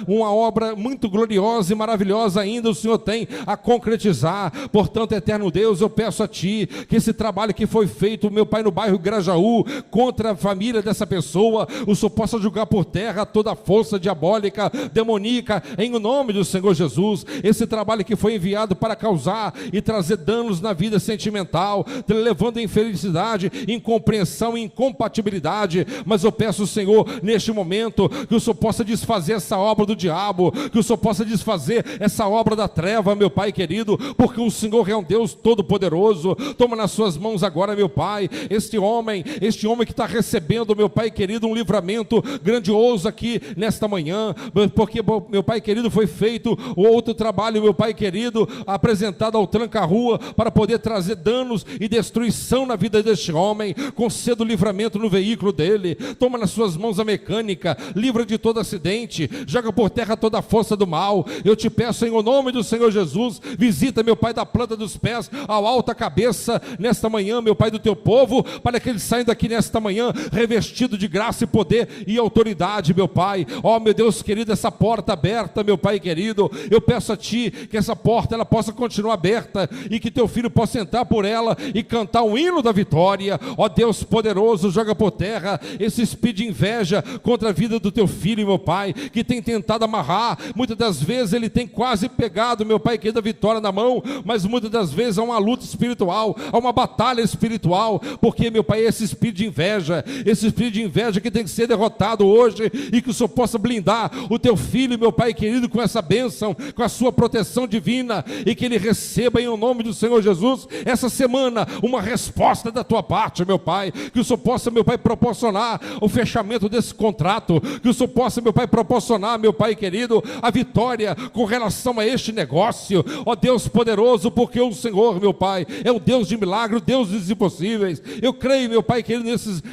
uma obra muito gloriosa e maravilhosa ainda o Senhor tem a concretizar. Portanto, eterno Deus, eu peço a Ti que esse trabalho que foi feito, meu Pai, no bairro Grajaú, contra a família dessa pessoa, o Senhor possa julgar por terra toda a força diabólica, demoníaca, em o nome do Senhor Jesus. Esse trabalho que foi enviado para causar e trazer danos na vida sentimental, levando a infelicidade, incompreensão e incompatibilidade, mas eu peço, Senhor, neste momento, que o Senhor possa desfazer essa obra do diabo, que o Senhor possa desfazer essa obra da treva, meu Pai querido, porque o Senhor é um Deus todo-poderoso. Toma nas suas mãos agora, meu Pai, este homem que está recebendo, meu Pai querido, um livramento grandioso aqui nesta manhã, porque, meu Pai querido, foi feito o outro trabalho, meu Pai querido, apresentado ao tranca-rua, para poder trazer danos e destruição na vida deste homem. Conceda o livramento no veículo dele. Toma nas suas mãos a mecânica, livra de toda todo acidente, joga por terra toda a força do mal. Eu te peço em o nome do Senhor Jesus, visita, meu Pai, da planta dos pés ao alto da cabeça, nesta manhã, meu Pai, do teu povo, para que eles saiam daqui nesta manhã, revestido de graça e poder e autoridade, meu Pai. Ó, meu Deus querido, essa porta aberta, meu Pai querido, eu peço a Ti que essa porta ela possa continuar aberta e que teu filho possa entrar por ela e cantar o hino da vitória. Ó Deus poderoso, joga por terra esse espírito de inveja contra a vida do teu filho, meu Pai, que tem tentado amarrar. Muitas das vezes ele tem quase pegado, meu Pai querido, a vitória na mão, mas muitas das vezes há uma luta espiritual, há uma batalha espiritual, porque, meu Pai, esse espírito de inveja, que tem que ser derrotado hoje, e que o Senhor possa blindar o teu filho, meu Pai querido, com essa bênção, com a sua proteção divina, e que ele receba em nome do Senhor Jesus, essa semana, uma resposta da tua parte, meu Pai, que o Senhor possa, meu Pai, proporcionar o fechamento desse contrato, que o Senhor possa, meu Pai, proporcionar, meu Pai querido, a vitória com relação a este negócio, ó Deus poderoso, porque o Senhor, meu Pai, é o Deus de milagre, o Deus dos impossíveis. Eu creio, meu Pai querido,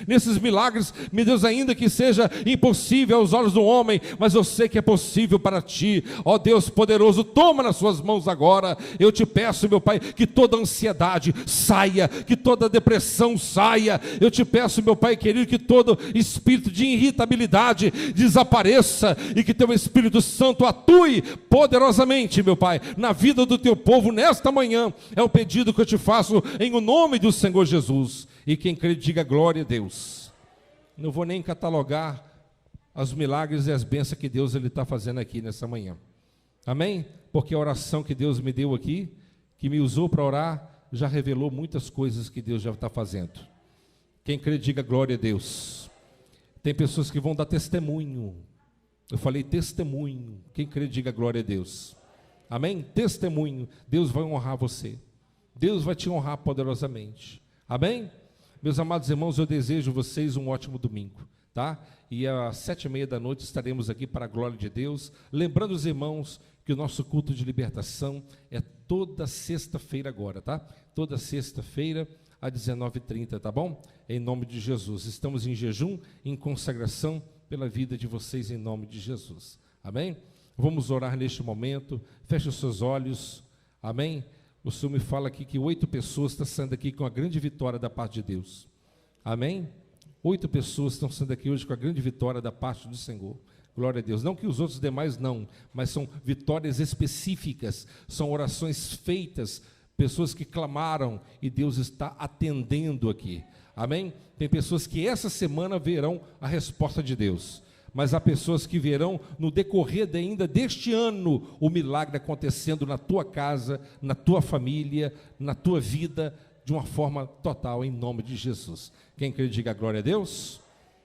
nesses milagres, meu Deus, ainda que seja impossível aos olhos do homem, mas eu sei que é possível para Ti, ó Deus poderoso. Toma nas suas mãos agora. Eu te peço, meu Pai, que toda ansiedade saia, que toda depressão saia. Eu te peço, meu Pai querido, que todo espírito de irritabilidade desapareça e que teu Espírito Santo atue poderosamente, meu Pai, na vida do teu povo nesta manhã. É o pedido que eu te faço em o nome do Senhor Jesus. E quem crê, diga glória a Deus. Não vou nem catalogar os milagres e as bênçãos que Deus está fazendo aqui nessa manhã. Amém? Porque a oração que Deus me deu aqui, que me usou para orar, já revelou muitas coisas que Deus já está fazendo. Quem crê, diga glória a Deus. Tem pessoas que vão dar testemunho. Eu falei testemunho. Quem crê, diga glória a Deus. Amém? Testemunho. Deus vai honrar você. Deus vai te honrar poderosamente. Amém? Meus amados irmãos, eu desejo vocês um ótimo domingo, tá? E às 7h30 estaremos aqui para a glória de Deus. Lembrando os irmãos que o nosso culto de libertação é toda sexta-feira agora, tá? Toda sexta-feira às 19h30, tá bom? Em nome de Jesus. Estamos em jejum, em consagração pela vida de vocês em nome de Jesus. Amém? Vamos orar neste momento. Feche os seus olhos. Amém? O Senhor me fala aqui que 8 pessoas estão saindo aqui com a grande vitória da parte de Deus. Amém? 8 pessoas estão saindo aqui hoje com a grande vitória da parte do Senhor. Glória a Deus. Não que os outros demais não, mas são vitórias específicas, são orações feitas, pessoas que clamaram e Deus está atendendo aqui. Amém? Tem pessoas que essa semana verão a resposta de Deus, mas há pessoas que verão no decorrer ainda deste ano o milagre acontecendo na tua casa, na tua família, na tua vida, de uma forma total, em nome de Jesus. Quem crê, diga glória a Deus.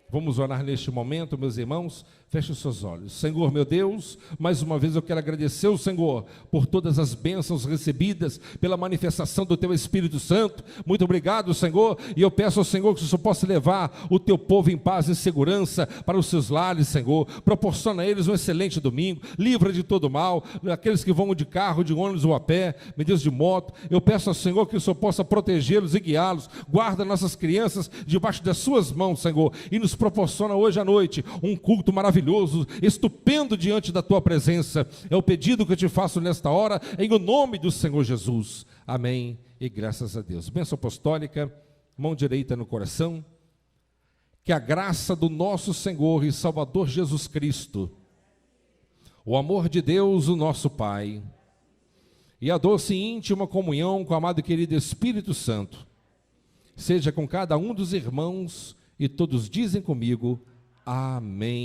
Vamos orar neste momento, meus irmãos. Feche os seus olhos. Senhor, meu Deus, mais uma vez eu quero agradecer ao Senhor por todas as bênçãos recebidas, pela manifestação do Teu Espírito Santo. Muito obrigado, Senhor, e eu peço ao Senhor que o Senhor possa levar o Teu povo em paz e segurança para os seus lares, Senhor. Proporciona a eles um excelente domingo, livra de todo mal, aqueles que vão de carro, de ônibus ou a pé, meu Deus, de moto. Eu peço ao Senhor que o Senhor possa protegê-los e guiá-los. Guarda nossas crianças debaixo das suas mãos, Senhor, e nos proporciona hoje à noite um culto maravilhoso, estupendo diante da tua presença. É o pedido que eu te faço nesta hora, em o nome do Senhor Jesus. Amém e graças a Deus. Bênção apostólica, mão direita no coração. Que a graça do nosso Senhor e Salvador Jesus Cristo, o amor de Deus, o nosso Pai, e a doce e íntima comunhão com o amado e querido Espírito Santo, seja com cada um dos irmãos, e todos dizem comigo, amém.